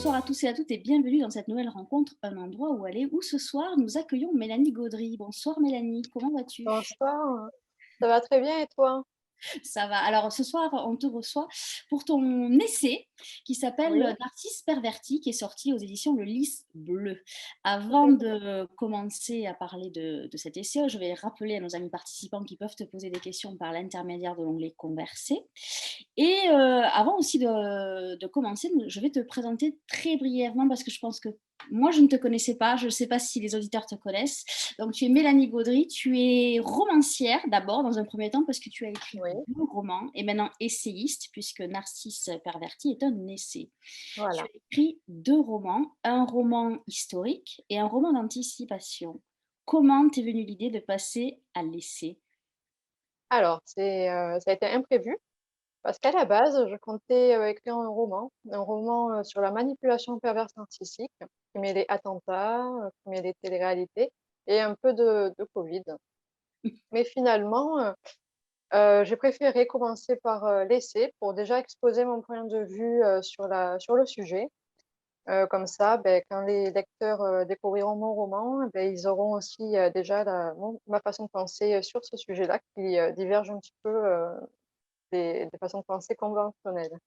Bonsoir à tous et à toutes et bienvenue dans cette nouvelle rencontre, un endroit où aller, où ce soir nous accueillons Mélanie Gaudry. Bonsoir Mélanie, comment vas-tu? Bonsoir, ça va très bien et toi? Ça va. Alors ce soir, on te reçoit pour ton essai qui s'appelle Oui, Narcisse perverti, qui est sorti aux éditions Le Lys Bleu. tout Avant à fait. de commencer à parler de cet essai, je vais rappeler à nos amis participants qui peuvent te poser des questions par l'intermédiaire de l'onglet Converser. Et avant aussi de commencer, je vais te présenter très brièvement parce que je pense que moi, je ne te connaissais pas. Je ne sais pas si les auditeurs te connaissent. Donc, tu es Mélanie Gaudry. Tu es romancière d'abord, dans un premier temps, parce que tu as écrit Oui, 2 romans et maintenant essayiste, puisque Narcisse Perverti est un essai. Tu voilà. as écrit 2 romans, un roman historique et un roman d'anticipation. Comment t'est venue l'idée de passer à l'essai? Alors, ça a été imprévu parce qu'à la base, je comptais, écrire un roman, sur la manipulation perverse narcissique, qui mêlait attentats, qui mêlait télé-réalité et un peu de Covid. Mais finalement, j'ai préféré commencer par, l'essai pour déjà exposer mon point de vue, sur le sujet. Comme ça, quand les lecteurs, découvriront mon roman, ils auront aussi, déjà ma façon de penser, sur ce sujet-là qui, diverge un petit peu, des façons de penser conventionnelles.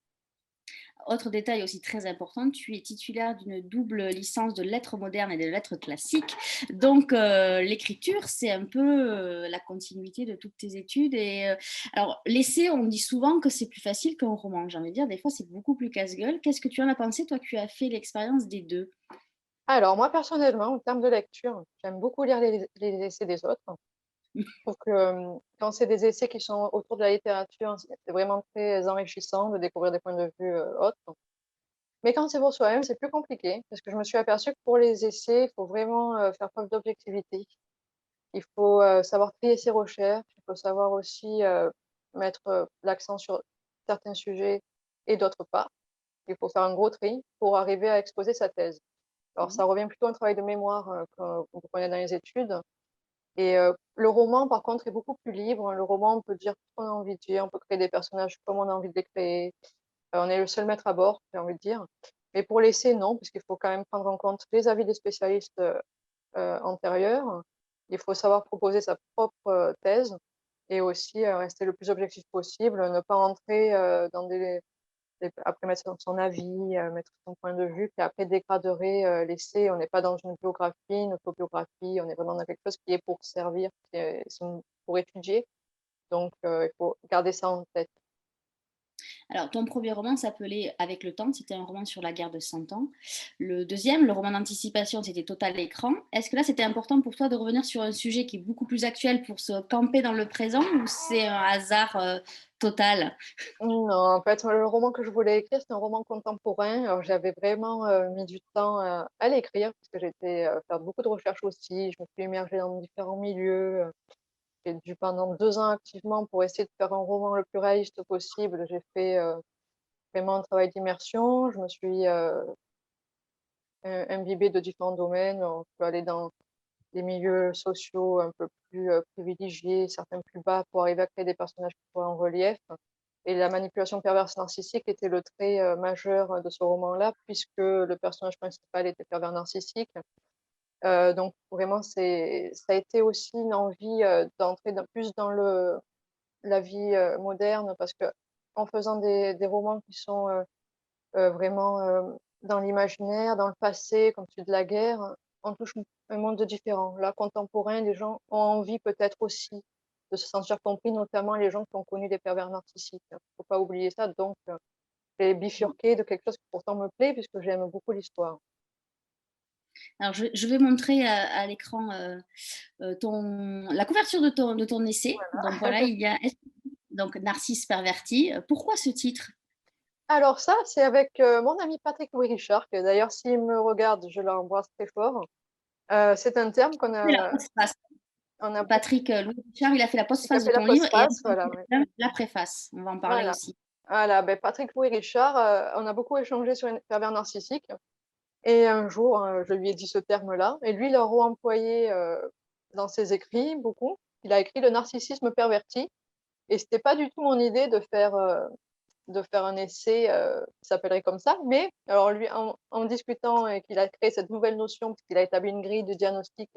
Autre détail aussi très important, tu es titulaire d'une double licence de lettres modernes et de lettres classiques. Donc, l'écriture, c'est un peu la continuité de toutes tes études. Et alors, l'essai, on dit souvent que c'est plus facile qu'un roman. J'ai envie de dire, des fois, c'est beaucoup plus casse-gueule. Qu'est-ce que tu en as pensé, toi, qui as fait l'expérience des deux? Alors moi, personnellement, en termes de lecture, j'aime beaucoup lire les essais des autres. Je trouve que, quand c'est des essais qui sont autour de la littérature, c'est vraiment très enrichissant de découvrir des points de vue, autres. Mais quand c'est pour soi-même, c'est plus compliqué parce que je me suis aperçue que pour les essais, il faut vraiment, faire preuve d'objectivité. Il faut, savoir trier ses recherches, il faut savoir aussi, mettre, l'accent sur certains sujets et d'autres pas. Il faut faire un gros tri pour arriver à exposer sa thèse. Alors Mhm. ça revient plutôt à un travail de mémoire, qu'on connaît dans les études et le roman par contre est beaucoup plus libre. Le roman, on peut dire tout ce qu'on a envie de dire, on peut créer des personnages comme on a envie de les créer. On est le seul maître à bord, j'ai envie de dire. Mais pour l'essai, non, puisqu'il faut quand même prendre en compte les avis des spécialistes, antérieures. Il faut savoir proposer sa propre, thèse et aussi, rester le plus objectif possible, ne pas entrer, dans après mettre son avis, mettre son point de vue qui après dégraderait, l'essai. On n'est pas dans une biographie, une autobiographie, on est vraiment dans quelque chose qui est pour servir, pour étudier. Donc il faut garder ça en tête. Alors, ton premier roman s'appelait Avec le temps, c'était un roman sur la guerre de 100 ans. Le deuxième, le roman d'anticipation, c'était Total Écran. Est-ce que là, c'était important pour toi de revenir sur un sujet qui est beaucoup plus actuel pour se camper dans le présent ou c'est un hasard total? Non, en fait, le roman que je voulais écrire, c'est un roman contemporain. Alors j'avais vraiment, mis du temps, à l'écrire parce que j'étais, faire beaucoup de recherches aussi. Je me suis immergée dans différents milieux, j'ai dû pendant 2 ans activement pour essayer de faire un roman le plus réaliste possible. J'ai fait, vraiment un travail d'immersion. Je me suis, imbibée de différents domaines. On peut aller dans des milieux sociaux un peu plus, privilégiés, certains plus bas pour arriver à créer des personnages qui soient en relief et la manipulation perverse narcissique était le trait, majeur, de ce roman-là puisque le personnage principal était pervers narcissique. Donc vraiment ça a été aussi une envie, d'entrer plus dans la vie, moderne parce que en faisant des romans qui sont, vraiment, dans l'imaginaire, dans le passé, comme celui de la guerre, on touche un monde différent. Là, contemporain, les gens ont envie peut-être aussi de se sentir compris, notamment les gens qui ont connu des pervers narcissiques. Faut pas oublier ça, donc j'ai bifurqué de quelque chose qui pourtant me plaît puisque j'aime beaucoup l'histoire. Alors, je vais montrer l'écran la couverture de ton essai. Donc voilà, il y a donc Narcisse perverti. Pourquoi ce titre? Alors ça, c'est avec, mon ami Patrick Louis Richard, que d'ailleurs s'il me regarde, je l'embrasse très fort. C'est un terme La postface. on a Patrick Louis Richard, il a fait la qui a postface de fait la ton livre et postface, voilà, ouais. la préface. On va en parler Voilà. aussi. Voilà, Patrick Louis Richard, on a beaucoup échangé sur les pervers narcissiques et un jour, je lui ai dit ce terme-là et lui, il l'a re-employé, dans ses écrits, beaucoup. Il a écrit «Le narcissisme perverti» et c'était pas du tout mon idée de faire, de faire un essai, qui s'appellerait comme ça. Mais alors lui, en discutant et qu'il a créé cette nouvelle notion, parce qu'il a établi une grille de diagnostic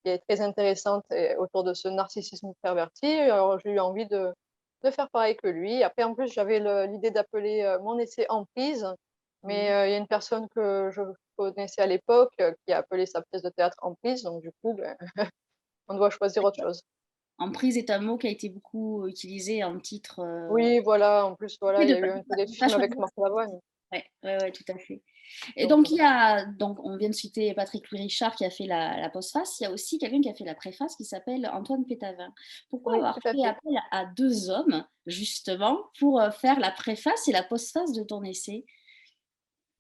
qui est très intéressante et autour de ce narcissisme perverti, alors j'ai eu envie de faire pareil que lui. Après en plus, j'avais l'idée d'appeler, mon essai «Emprise», mais, Mmh. il y a une personne que je connaissais à l'époque, qui a appelé sa pièce de théâtre «Emprise», donc du coup, ben, on doit choisir autre D'accord. chose. Emprise est un mot qui a été beaucoup utilisé en titre, Oui, voilà, en plus, voilà, oui, il y a eu un de pas téléfilm avec choisir Marc cette Lavoine, ouais, ouais, ouais, tout à fait. Et donc donc il y a donc on vient de citer Patrick Louis Richard qui a fait la postface. Il y a aussi quelqu'un qui a fait la préface qui s'appelle Antoine Pétavin. Pourquoi oui, avoir tout à fait fait. appel à 2 hommes justement pour, faire la préface et la postface de ton essai?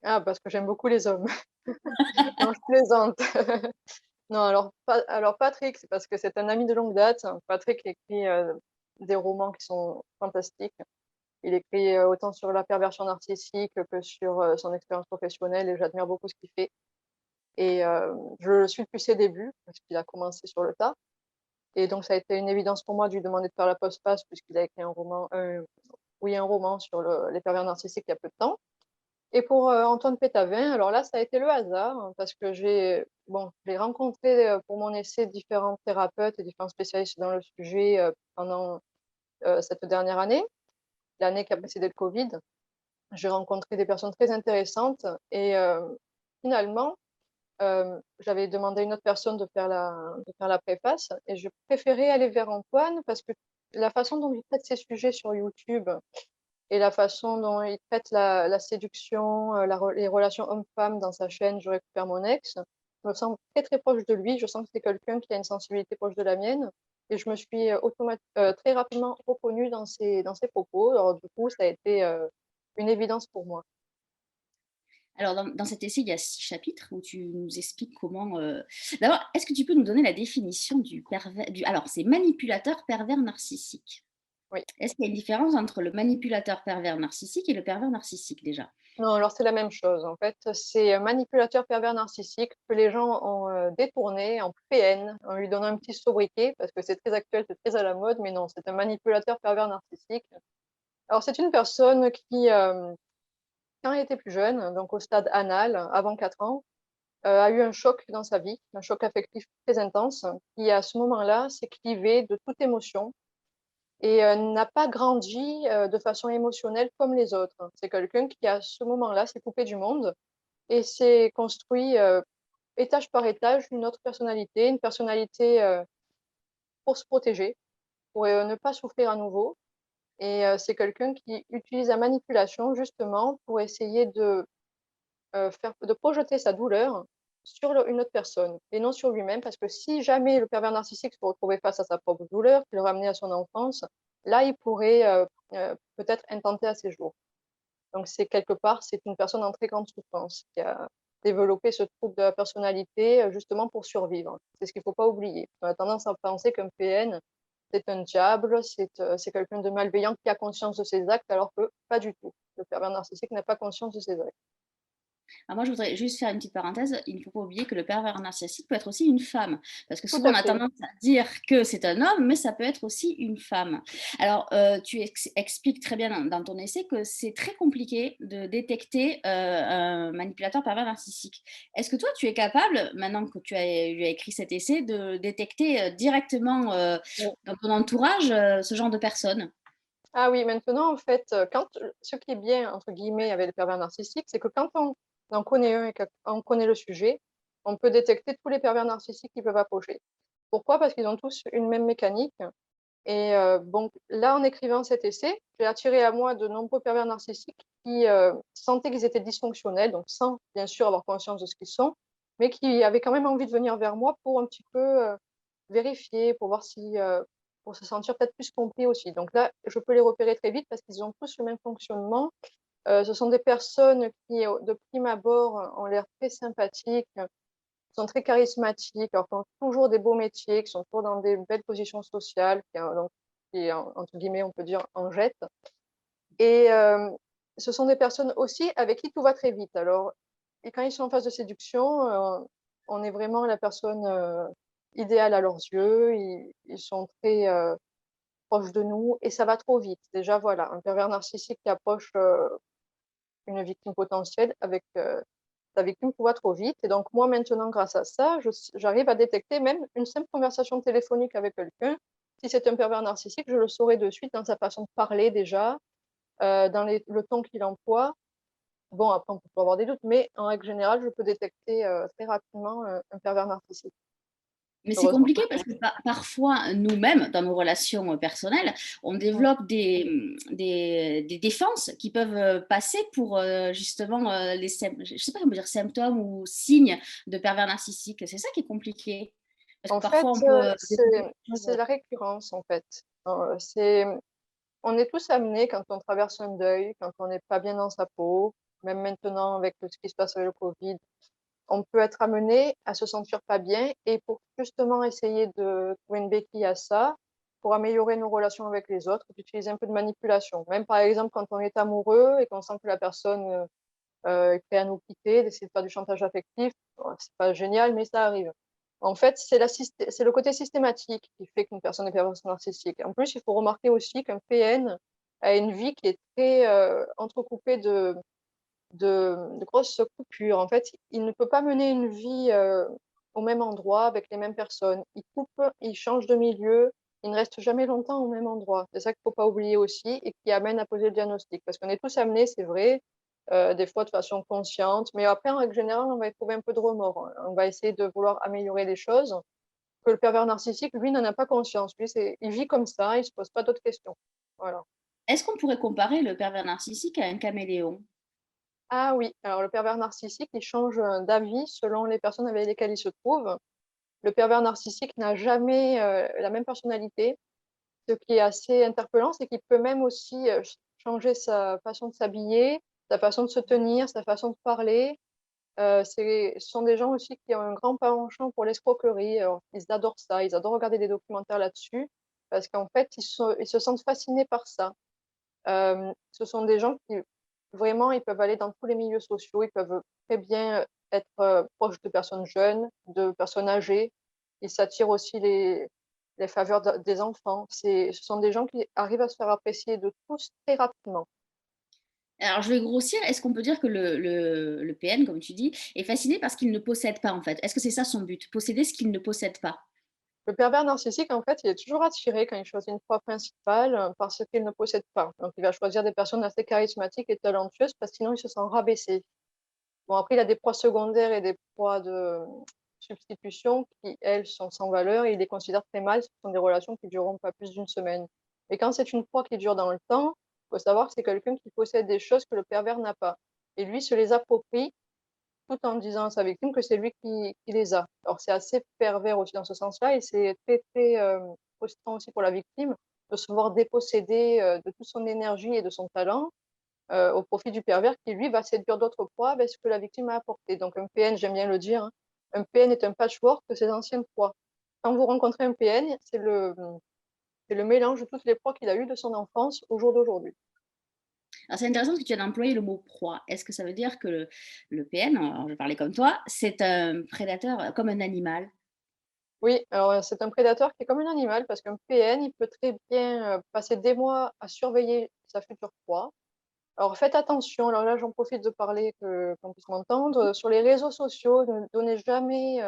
Ah, parce que j'aime beaucoup les hommes. Non, je plaisante. Non, alors Patrick, c'est parce que c'est un ami de longue date. Patrick écrit, des romans qui sont fantastiques. Il écrit, autant sur la perversion narcissique que sur, son expérience professionnelle et j'admire beaucoup ce qu'il fait et je le suis depuis ses débuts parce qu'il a commencé sur le tas et donc ça a été une évidence pour moi de lui demander de faire la postface puisqu'il a écrit un roman sur les pervers narcissiques il y a peu de temps. Et pour, Antoine Pétavin, alors là, ça a été le hasard, hein, parce que j'ai rencontré, pour mon essai différents thérapeutes et différents spécialistes dans le sujet, pendant, cette dernière année, l'année qui a précédé le covid. J'ai rencontré des personnes très intéressantes et finalement, j'avais demandé à une autre personne de faire la préface et je préférais aller vers Antoine parce que la façon dont il traite ces sujets sur YouTube et la façon dont il traite la séduction, les relations hommes-femmes dans sa chaîne «Je récupère mon ex», je me sens très, très proche de lui. Je sens que c'est quelqu'un qui a une sensibilité proche de la mienne et je me suis, très rapidement reconnue dans ses propos. Alors du coup, ça a été, une évidence pour moi. Alors dans cet essai, il y a 6 chapitres où tu nous expliques comment, d'abord, est-ce que tu peux nous donner la définition du pervers du alors c'est manipulateur pervers narcissique. Oui. Est-ce qu'il y a une différence entre le manipulateur pervers narcissique et le pervers narcissique déjà? Non, alors c'est la même chose. En fait, c'est un manipulateur pervers narcissique que les gens ont, détourné en PN, en lui donnant un petit sobriquet parce que c'est très actuel, c'est très à la mode, mais non, c'est un manipulateur pervers narcissique. Alors c'est une personne qui, quand elle était plus jeune, donc au stade anal, avant 4 ans, a eu un choc dans sa vie, un choc affectif très intense, qui à ce moment-là s'est clivé de toute émotion et n'a pas grandi, de façon émotionnelle comme les autres. C'est quelqu'un qui à ce moment-là s'est coupé du monde et s'est construit, étage par étage une autre personnalité, une personnalité, pour se protéger, pour, ne pas souffrir à nouveau et c'est quelqu'un qui utilise la manipulation justement pour essayer de projeter sa douleur sur une autre personne et non sur lui-même. Parce que si jamais le pervers narcissique se retrouvait face à sa propre douleur, qui le ramenait à son enfance, là, il pourrait, peut-être intenter à ses jours. Donc c'est quelque part, c'est une personne en très grande souffrance qui a développé ce trouble de la personnalité, justement pour survivre. C'est ce qu'il ne faut pas oublier. On a tendance à penser qu'un PN, c'est un diable, c'est quelqu'un de malveillant qui a conscience de ses actes alors que pas du tout. Le pervers narcissique n'a pas conscience de ses actes. Alors moi, je voudrais juste faire une petite parenthèse. Il ne faut pas oublier que le pervers narcissique peut être aussi une femme. Parce que Tout souvent, à on a fait. tendance à dire que c'est un homme, mais ça peut être aussi une femme. Alors, tu expliques très bien dans ton essai que c'est très compliqué de détecter un manipulateur pervers narcissique. Est-ce que toi, tu es capable, maintenant que tu as écrit cet essai, de détecter directement Oui. dans ton entourage ce genre de personnes? Ah oui, maintenant, en fait, ce qui est bien, entre guillemets, avec le pervers narcissique, c'est que quand on en connaît un et qu'on connaît le sujet, on peut détecter tous les pervers narcissiques qui peuvent approcher. Pourquoi? Parce qu'ils ont tous une même mécanique et bon, là, en écrivant cet essai, j'ai attiré à moi de nombreux pervers narcissiques qui, sentaient qu'ils étaient dysfonctionnels, donc sans, bien sûr, avoir conscience de ce qu'ils sont, mais qui avaient quand même envie de venir vers moi pour un petit peu, vérifier, pour voir si, pour se sentir peut-être plus compris aussi. Donc là, je peux les repérer très vite parce qu'ils ont tous le même fonctionnement. Ce sont des personnes qui, de prime abord, ont l'air très sympathiques, sont très charismatiques, alors qui ont toujours des beaux métiers, qui sont toujours dans des belles positions sociales, qui entre guillemets, on peut dire «en jette» et ce sont des personnes aussi avec qui tout va très vite. Alors et quand ils sont en phase de séduction, on est vraiment la personne, idéale à leurs yeux. Ils sont très, proche de nous et ça va trop vite. Déjà, voilà, un pervers narcissique qui approche, une victime potentielle avec, sa victime, tout va trop vite et donc moi maintenant grâce à ça, j'arrive à détecter même une simple conversation téléphonique avec quelqu'un. Si c'est un pervers narcissique, je le saurai de suite dans sa façon de parler déjà, dans le ton qu'il emploie. Bon, après on peut toujours avoir des doutes, mais en règle générale, je peux détecter, très rapidement, un pervers narcissique, Mais c'est heureusement. compliqué parce que parfois, nous-mêmes, dans nos relations personnelles, on Mmh. développe des défenses qui peuvent passer pour justement je sais pas comment dire, symptômes ou signes de pervers narcissique. C'est ça qui est compliqué. Parce que En fait, parfois, on peut développer quelque c'est chose. la récurrence, en fait. C'est on est tous amenés quand on traverse un deuil, quand on n'est pas bien dans sa peau, même maintenant avec tout ce qui se passe avec le covid, on peut être amené à se sentir pas bien et pour justement essayer de trouver une béquille à ça, pour améliorer nos relations avec les autres, d'utiliser un peu de manipulation. Même par exemple quand on est amoureux et qu'on sent que la personne, est prête à nous quitter, d'essayer de faire du chantage affectif. Bon, c'est pas génial, mais ça arrive. En fait, c'est le côté systématique qui fait qu'une personne est perverse narcissique. En plus, il faut remarquer aussi qu'un PN a une vie qui est très, entrecoupée de grosses coupures. En fait, il ne peut pas mener une vie, au même endroit avec les mêmes personnes. Il coupe, il change de milieu, il ne reste jamais longtemps au même endroit. C'est ça qu'il faut pas oublier aussi et qui amène à poser le diagnostic. Parce qu'on est tous amenés, c'est vrai, des fois de façon consciente, mais après en règle générale, on va éprouver un peu de remords, hein. On va essayer de vouloir améliorer les choses, que le pervers narcissique, lui, n'en a pas conscience. Lui, il vit comme ça, il se pose pas d'autres questions. Voilà. Est-ce qu'on pourrait comparer le pervers narcissique à un caméléon? Ah oui, alors le pervers narcissique, il change, d'avis selon les personnes avec lesquelles il se trouve. Le pervers narcissique n'a jamais, la même personnalité. Ce qui est assez interpellant, c'est qu'il peut même aussi, changer sa façon de s'habiller, sa façon de se tenir, sa façon de parler. Ce sont des gens aussi qui ont un grand penchant pour l'escroquerie. Alors, ils adorent ça, ils adorent regarder des documentaires là-dessus parce qu'en fait, ils se sentent fascinés par ça. Ce sont des gens qui vraiment, ils peuvent aller dans tous les milieux sociaux, ils peuvent très bien, être, proches de personnes jeunes, de personnes âgées. Ils s'attirent aussi les faveurs des enfants. Ce sont des gens qui arrivent à se faire apprécier de tous très rapidement. Alors, je vais grossir. Est-ce qu'on peut dire que le PN, comme tu dis, est fasciné parce qu'il ne possède pas, en fait? Est-ce que c'est ça son but? Posséder ce qu'il ne possède pas? Le pervers narcissique, en fait, il est toujours attiré quand il choisit une proie principale, par ce qu'il ne possède pas. Donc il va choisir des personnes assez charismatiques et talentueuses parce que sinon il se sent rabaissé. Bon, après, il a des proies secondaires et des proies de substitution qui, elles, sont sans valeur et il les considère très mal. Ce sont des relations qui dureront pas plus d'une semaine. Mais quand c'est une proie qui dure dans le temps, il faut savoir que c'est quelqu'un qui possède des choses que le pervers n'a pas. Et lui se les approprie tout en disant à sa victime que c'est lui qui les a. Alors c'est assez pervers aussi dans ce sens-là et c'est très, très, frustrant aussi pour la victime de se voir dépossédée, de toute son énergie et de son talent, au profit du pervers qui lui va séduire d'autres proies avec ce que la victime a apporté. Donc un PN, j'aime bien le dire, hein, un PN est un patchwork de ses anciennes proies. Quand vous rencontrez un PN, c'est le mélange de toutes les proies qu'il a eues de son enfance au jour d'aujourd'hui. Alors, c'est intéressant que tu aies employé le mot proie. Est-ce que ça veut dire que le PN, alors je vais parler comme toi, c'est un prédateur comme un animal? Oui, alors, c'est un prédateur qui est comme un animal parce qu'un PN, il peut très bien, passer des mois à surveiller sa future proie. Alors faites attention, alors là j'en profite de parler que qu'on puisse m'entendre, sur les réseaux sociaux, ne donnez jamais,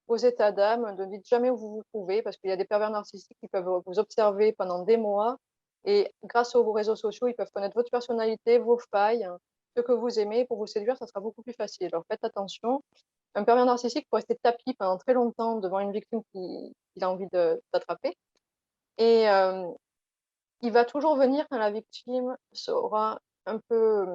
vos états d'âme, ne dites jamais où vous vous trouvez parce qu'il y a des pervers narcissiques qui peuvent vous observer pendant des mois et grâce aux réseaux sociaux, ils peuvent connaître votre personnalité, vos failles, hein, ce que vous aimez. Pour vous séduire, ça sera beaucoup plus facile. Alors faites attention. Un pervers narcissique peut rester tapis pendant très longtemps devant une victime qu'il a envie de d'attraper et il va toujours venir quand la victime sera un peu,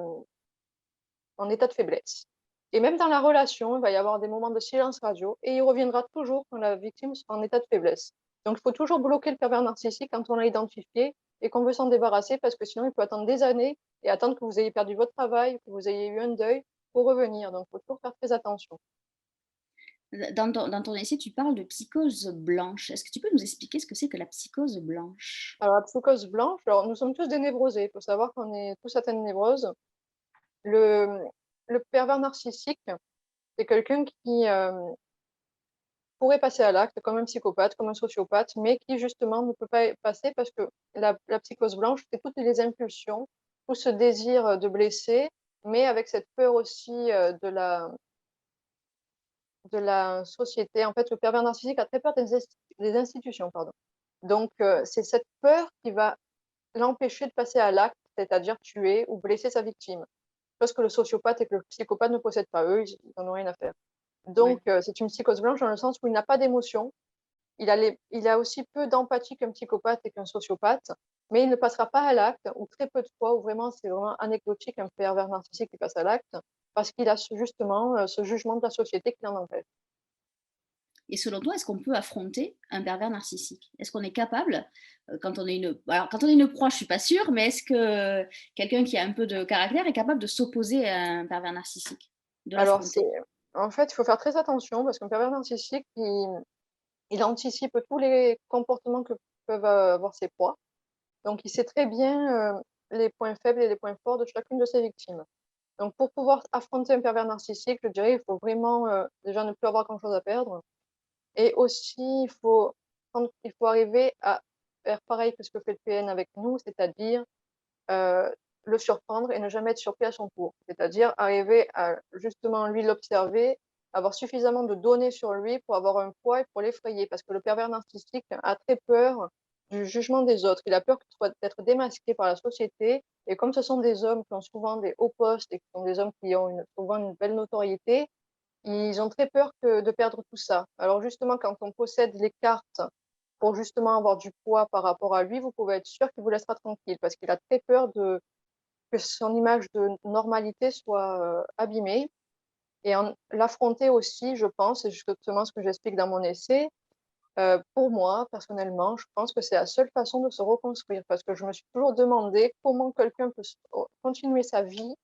en état de faiblesse. Et même dans la relation, il va y avoir des moments de silence radio et il reviendra toujours quand la victime sera en état de faiblesse. Donc il faut toujours bloquer le pervers narcissique quand on l'a identifié et qu'on veut s'en débarrasser parce que sinon il peut attendre des années et attendre que vous ayez perdu votre travail, que vous ayez eu un deuil pour revenir. Donc il faut toujours faire très attention. Dans ton essai, tu parles de psychose blanche. Est-ce que tu peux nous expliquer ce que c'est que la psychose blanche? Alors la psychose blanche, alors nous sommes tous des névrosés, il faut savoir qu'on est tous atteints de névrose. Le le pervers narcissique, c'est quelqu'un qui, pourrait passer à l'acte comme un psychopathe, comme un sociopathe, mais qui justement ne peut pas passer parce que la psychose blanche, c'est toutes les impulsions, tout ce désir, de blesser, mais avec cette peur aussi, de la société. En fait, le pervers narcissique a très peur des institutions, pardon. Donc c'est cette peur qui va l'empêcher de passer à l'acte, c'est-à-dire tuer ou blesser sa victime. Chose que le sociopathe et que le psychopathe ne possèdent pas. Eux, ils en ont rien à faire. Ouais. Donc c'est une psychose blanche dans le sens où il n'a pas d'émotion. Il a aussi peu d'empathie qu'un psychopathe et qu'un sociopathe, mais il ne passera pas à l'acte ou très peu de fois, ou vraiment c'est vraiment anecdotique un pervers narcissique qui passe à l'acte, parce qu'il a justement, ce jugement de la société qui l'en empêche. Et selon toi, est-ce qu'on peut affronter un pervers narcissique? Est-ce qu'on est capable, quand on est une alors quand on est une proie, je suis pas sûre, mais est-ce que quelqu'un qui a un peu de caractère est capable de s'opposer à un pervers narcissique? De Alors c'est l'affronter? en fait, il faut faire très attention parce qu'un pervers narcissique, il anticipe tous les comportements que peuvent, avoir ses proies. Donc il sait très bien, les points faibles et les points forts de chacune de ses victimes. Donc pour pouvoir affronter un pervers narcissique, je dirais, il faut vraiment, déjà ne plus avoir grand-chose à perdre, et aussi il faut arriver à faire pareil que ce que fait le PN avec nous, c'est-à-dire, heu, le surprendre et ne jamais être surpris à son tour. C'est-à-dire arriver à justement lui l'observer, avoir suffisamment de données sur lui pour avoir un poids et pour l'effrayer. Parce que le pervers narcissique a très peur du jugement des autres. Il a peur d'être démasqué par la société, et comme ce sont des hommes qui ont souvent des hauts postes et qui sont des hommes qui ont souvent une belle notoriété, ils ont très peur de perdre tout ça. Alors justement, quand on possède les cartes pour justement avoir du poids par rapport à lui, vous pouvez être sûr qu'il vous laissera tranquille parce qu'il a très peur que son image de normalité soit, abîmée, et l'affronter aussi, je pense, et justement ce que j'explique dans mon essai, pour moi, personnellement, je pense que c'est la seule façon de se reconstruire parce que je me suis toujours demandé comment quelqu'un peut continuer sa vie,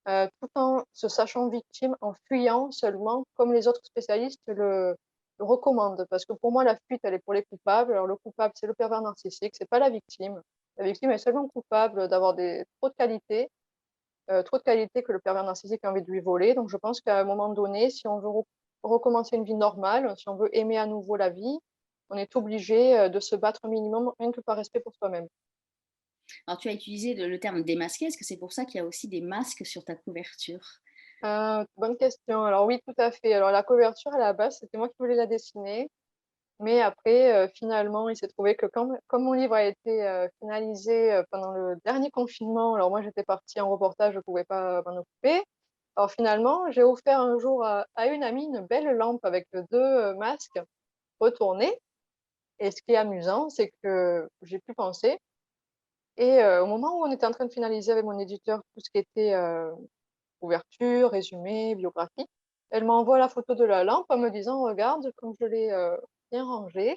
tout en se sachant victime, en fuyant seulement comme les autres spécialistes le recommandent. Parce que pour moi, la fuite, elle est pour les coupables. Alors le coupable, c'est le pervers narcissique, c'est pas la victime. La victime est seulement coupable d'avoir des trop de qualités que le pervers narcissique a envie de lui voler. Donc je pense qu'à un moment donné, si on veut recommencer une vie normale, si on veut aimer à nouveau la vie, on est obligé, de se battre au minimum, rien que par respect pour soi-même. Alors tu as utilisé le terme démasquer, est-ce que c'est pour ça qu'il y a aussi des masques sur ta couverture? Bonne question. Alors oui, tout à fait. Alors la couverture, à la base, c'était moi qui voulais la dessiner, mais après, finalement, il s'est trouvé que comme mon livre a été, finalisé, pendant le dernier confinement, alors moi j'étais partie en reportage, je ne pouvais pas m'en occuper. Alors finalement, j'ai offert un jour à une amie une belle lampe avec 2 masques retournés, et ce qui est amusant, c'est que j'ai pu penser, et au moment où on était en train de finaliser avec mon éditeur tout ce qui était, couverture, résumé, biographie, elle m'envoie la photo de la lampe en me disant: «Regarde comme je l'ai, bien rangée»,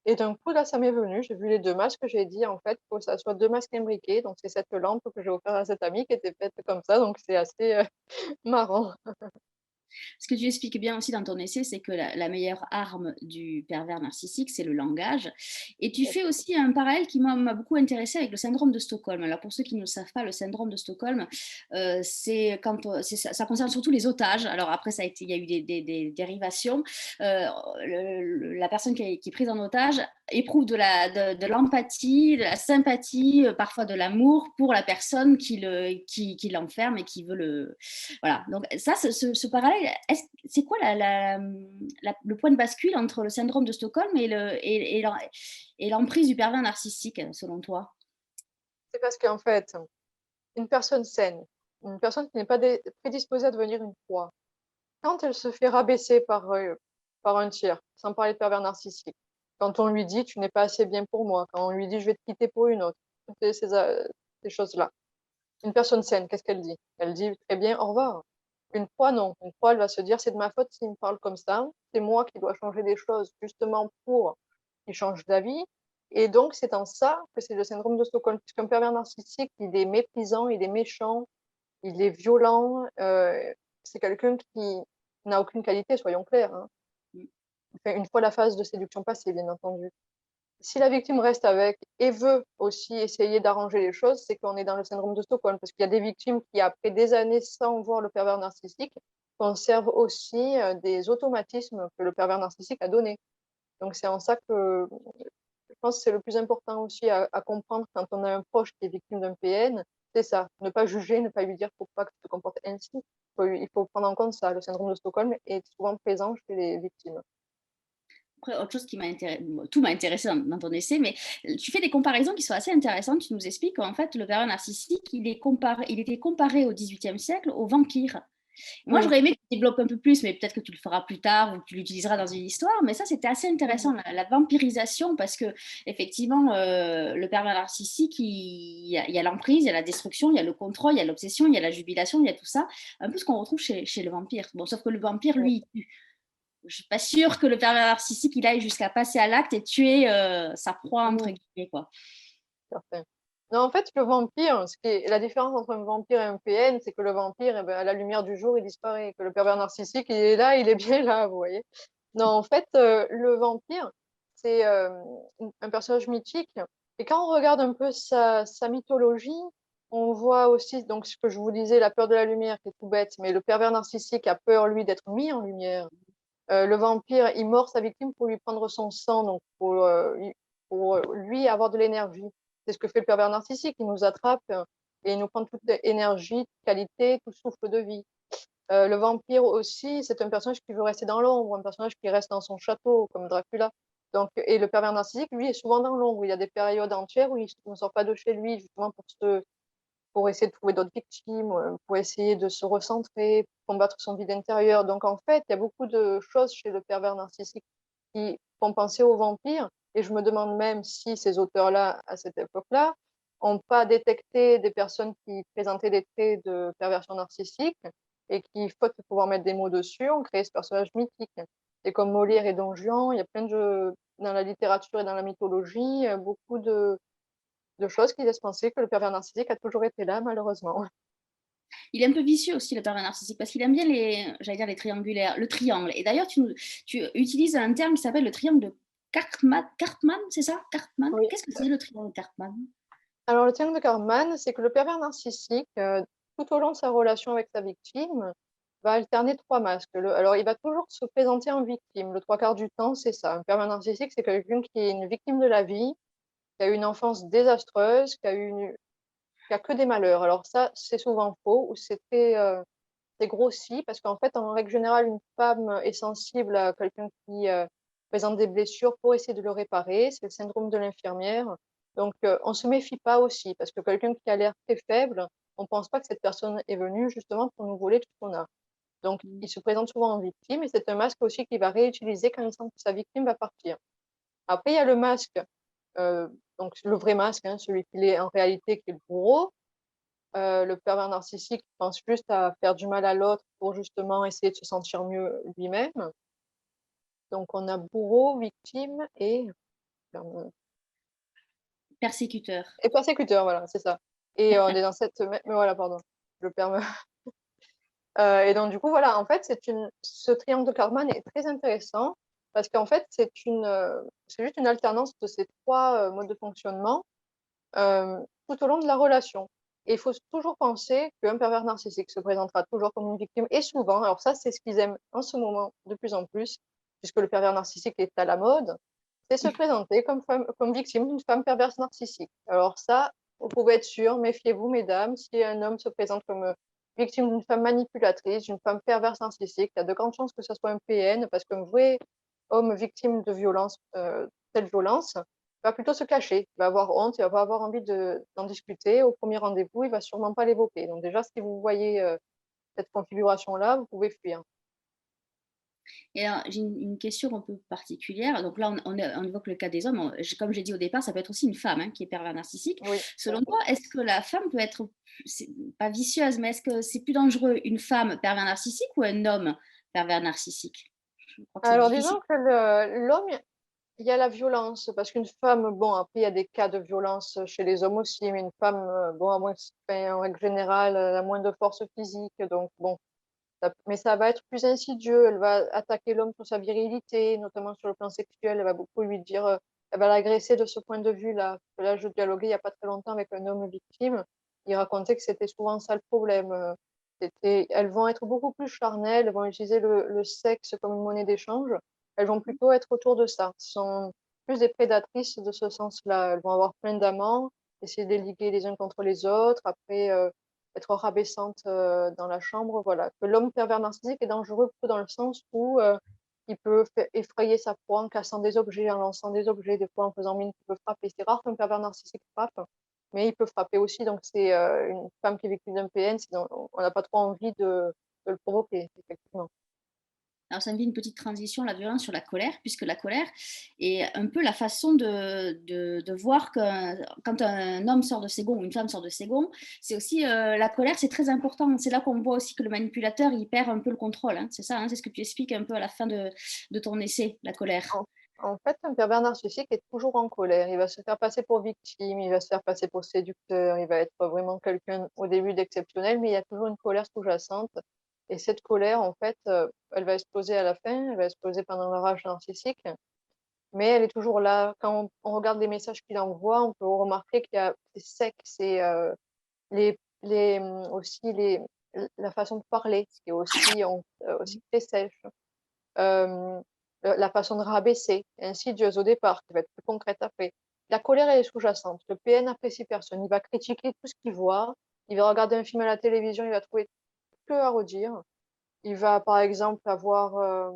et d'un coup là, ça m'est venu, j'ai vu les 2 masques, j'ai dit: «En fait, il faut que ça soit 2 masques imbriqués», donc c'est cette lampe que j'ai offert à cette amie qui était faite comme ça, donc c'est assez, marrant. Ce que tu expliques bien aussi dans ton essai, c'est que la meilleure arme du pervers narcissique, c'est le langage. Et tu fais aussi un parallèle qui moi m'a beaucoup intéressé avec le syndrome de Stockholm. Alors pour ceux qui ne le savent pas, le syndrome de Stockholm, c'est quand ça concerne surtout les otages. Alors après, il y a eu des dérivations. La personne qui est prise en otage éprouve de l'empathie, de la sympathie, parfois de l'amour pour la personne qui l'enferme et qui veut le, voilà, donc ça, ce parallèle, c'est quoi le point de bascule entre le syndrome de Stockholm et l'emprise du pervers narcissique, selon toi? C'est parce qu'en fait, une personne saine, une personne qui n'est pas prédisposée à devenir une proie, quand elle se fait rabaisser par un tiers, sans parler de pervers narcissique, quand on lui dit: «Tu n'es pas assez bien pour moi», quand on lui dit: «Je vais te quitter pour une autre», toutes ces choses-là. Une personne saine, qu'est-ce qu'elle dit? Elle dit très bien: «Au revoir». Une proie, non. Une proie, elle va se dire: «C'est de ma faute s'il me parle comme ça. C'est moi qui dois changer des choses justement pour qu'il change d'avis», et donc c'est en ça que c'est le syndrome de Stockholm. Puisqu'un pervers narcissique, il est méprisant, il est méchant, il est violent, c'est quelqu'un qui n'a aucune qualité, soyons clairs, hein. Mmh. Enfin, une fois la phase de séduction passée, bien entendu. Si la victime reste avec et veut aussi essayer d'arranger les choses, c'est qu'on est dans le syndrome de Stockholm. Parce qu'il y a des victimes qui, après des années sans voir le pervers narcissique, conserve aussi, des automatismes que le pervers narcissique a donnés. Donc c'est en ça que je pense que c'est le plus important aussi à comprendre quand on a un proche qui est victime d'un PN, c'est ça, ne pas juger, ne pas lui dire: «Faut pas que tu te comportes ainsi». Il faut prendre en compte ça, le syndrome de Stockholm est souvent présent chez les victimes. Après, autre chose qui tout m'a intéressé dans ton essai, mais tu fais des comparaisons qui sont assez intéressantes. Tu nous expliques qu'en fait, le pervers narcissique, il était comparé au XVIIIe siècle au vampire. Moi, Mmh. j'aurais aimé que tu développes un peu plus, mais peut-être que tu le feras plus tard ou que tu l'utiliseras dans une histoire. Mais ça, c'était assez Mmh. intéressant, la vampirisation, parce que effectivement, le pervers narcissique, il y a l'emprise, il y a la destruction, il y a le contrôle, il y a l'obsession, il y a la jubilation, il y a tout ça. Un peu ce qu'on retrouve chez le vampire. Bon, sauf que le vampire, Ouais, lui, il tue. Je suis pas sûre que le pervers narcissique, il aille jusqu'à passer à l'acte et tuer sa proie, entre mmh, guillemets, quoi. certain. Non, en fait, le vampire, ce qui est la différence entre un vampire et un PN, c'est que le vampire, et ben, à la lumière du jour, il disparaît, que le pervers narcissique, il est là, il est bien là, vous voyez? Non, en fait, le vampire, c'est, un personnage mythique, et quand on regarde un peu sa mythologie, on voit aussi donc ce que je vous disais, la peur de la lumière qui est tout bête, mais le pervers narcissique a peur, lui, d'être mis en lumière. Le vampire, il mord sa victime pour lui prendre son sang, donc pour lui avoir de l'énergie. C'est ce que fait le pervers narcissique, il nous attrape, et il nous prend toute énergie, toute qualité, tout souffle de vie. Le vampire aussi, c'est un personnage qui veut rester dans l'ombre, un personnage qui reste dans son château, comme Dracula. Donc et le pervers narcissique, lui, est souvent dans l'ombre. Il y a des périodes entières où il ne sort pas de chez lui, justement pour essayer de trouver d'autres victimes, pour essayer de se recentrer, combattre son vide intérieur. Donc en fait, il y a beaucoup de choses chez le pervers narcissique qui font penser aux vampires, et je me demande même si ces auteurs-là, à cette époque-là, ont pas détecté des personnes qui présentaient des traits de perversion narcissique et qui, faute de pouvoir mettre des mots dessus, ont créé ce personnage mythique. Et comme Molière et Don Juan, il y a plein de dans la littérature et dans la mythologie, beaucoup de choses qui laissent penser que le pervers narcissique a toujours été là, malheureusement. Il est un peu vicieux aussi, le pervers narcissique, parce qu'il aime bien j'allais dire les triangulaires, le triangle. Et d'ailleurs, tu utilises un terme qui s'appelle le triangle de Cartman, c'est ça? Cartman? Oui. Qu'est-ce que c'est le triangle de Cartman? Alors le triangle de Karpman, c'est que le pervers narcissique, tout au long de sa relation avec sa victime, va alterner 3 masques. Alors il va toujours se présenter en victime, le 3/4 du temps, c'est ça. Un pervers narcissique, c'est quelqu'un qui est une victime de la vie, qui a eu une enfance désastreuse, qui a que des malheurs. Alors ça, c'est souvent faux, ou c'est grossi, parce qu'en fait, en règle générale, une femme est sensible à quelqu'un qui, présente des blessures pour essayer de le réparer. C'est le syndrome de l'infirmière. Donc, on se méfie pas aussi, parce que quelqu'un qui a l'air très faible, on pense pas que cette personne est venue justement pour nous voler tout ce qu'on a. Donc, Mmh. il se présente souvent en victime, et c'est un masque aussi qu'il va réutiliser quand il sent que sa victime va partir. Après, il y a le masque, donc le vrai masque, hein, celui qu'il est en réalité, qui est le bourreau. Le pervers narcissique pense juste à faire du mal à l'autre pour justement essayer de se sentir mieux lui-même. Donc on a bourreau, victime Persécuteur. et persécuteur, voilà, c'est ça. Et on est dans cette mais voilà, pardon, je perds et donc du coup, voilà, en fait, ce triangle de Karman est très intéressant parce qu'en fait, c'est juste une alternance de ces 3 modes de fonctionnement, tout au long de la relation. Et il faut toujours penser qu'un pervers narcissique se présentera toujours comme une victime, et souvent, alors ça, c'est ce qu'ils aiment en ce moment de plus en plus, puisque le pervers narcissique est à la mode, c'est se présenter comme victime d'une femme perverse narcissique. Alors ça, vous pouvez être sûr, méfiez-vous, mesdames, si un homme se présente comme, victime d'une femme manipulatrice, d'une femme perverse narcissique, il y a de grandes chances que ça soit un PN, parce qu'un vrai homme victime de violence, telle violence, va plutôt se cacher. Il va avoir honte, il va pas avoir envie d'en discuter. Au premier rendez-vous, il va sûrement pas l'évoquer. Donc déjà, si vous voyez, cette configuration-là, vous pouvez fuir. Et alors, j'ai une question un peu particulière. Donc là, on évoque le cas des hommes. Comme j'ai dit au départ, ça peut être aussi une femme, hein, qui est pervers narcissique. Oui, tout à Selon fait. toi, est-ce que la femme peut être, pas vicieuse, mais est-ce que c'est plus dangereux une femme pervers narcissique ou un homme pervers narcissique? Je crois que c'est Alors difficile. disons que l'homme, il y a la violence, parce qu'une femme, bon, après il y a des cas de violence chez les hommes aussi, mais une femme, bon, à moins enfin, en règle générale, elle a moins de force physique, donc bon, mais ça va être plus insidieux. Elle va attaquer l'homme sur sa virilité, notamment sur le plan sexuel. Elle va beaucoup lui dire, elle va l'agresser de ce point de vue-là. Là, je dialoguais il y a pas très longtemps avec un homme victime. Il racontait que c'était souvent ça le problème. Elles vont être beaucoup plus charnelles, elles vont utiliser le sexe comme une monnaie d'échange. Elles vont plutôt être autour de ça. Ce sont plus des prédatrices de ce sens-là. Elles vont avoir plein d'amants, essayer de les liguer les uns contre les autres, après, être rabaissantes, dans la chambre, voilà. Que l'homme pervers narcissique est dangereux plutôt dans le sens où, il peut fai effrayer sa proie en cassant des objets, en lançant des objets, des fois en faisant mine qu'il peut frapper. C'est rare qu'un pervers narcissique frappe, mais il peut frapper aussi, donc c'est, une femme qui est victime d'un PN, sinon on n'a pas trop envie de le provoquer, effectivement. Alors ça me fait une petite transition, la violence sur la colère, puisque la colère est un peu la façon de voir que quand un homme sort de ses gonds ou une femme sort de ses gonds, c'est aussi la colère, c'est très important. C'est là qu'on voit aussi que le manipulateur, il perd un peu le contrôle, hein. C'est ça, hein, c'est ce que tu expliques un peu à la fin de ton essai, la colère. En en fait, un pervers narcissique est toujours en colère. Il va se faire passer pour victime, il va se faire passer pour séducteur, il va être vraiment quelqu'un au début d'exceptionnel, mais il y a toujours une colère sous-jacente. Et cette colère, en fait, elle va exploser à la fin, elle va exploser pendant la rage narcissique, mais elle est toujours là. Quand on regarde les messages qu'il envoie, on peut remarquer qu'il y a c'est sec, c'est, aussi la façon de parler, qui est aussi aussi très sèche. Hem, la façon de rabaisser, insidieuse au départ, qui va être plus concrète après. La colère, elle est sous-jacente. Le PN n'apprécie personne. Il va critiquer tout ce qu'il voit. Il va regarder un film à la télévision, il va trouver que à redire. Il va, par exemple, avoir,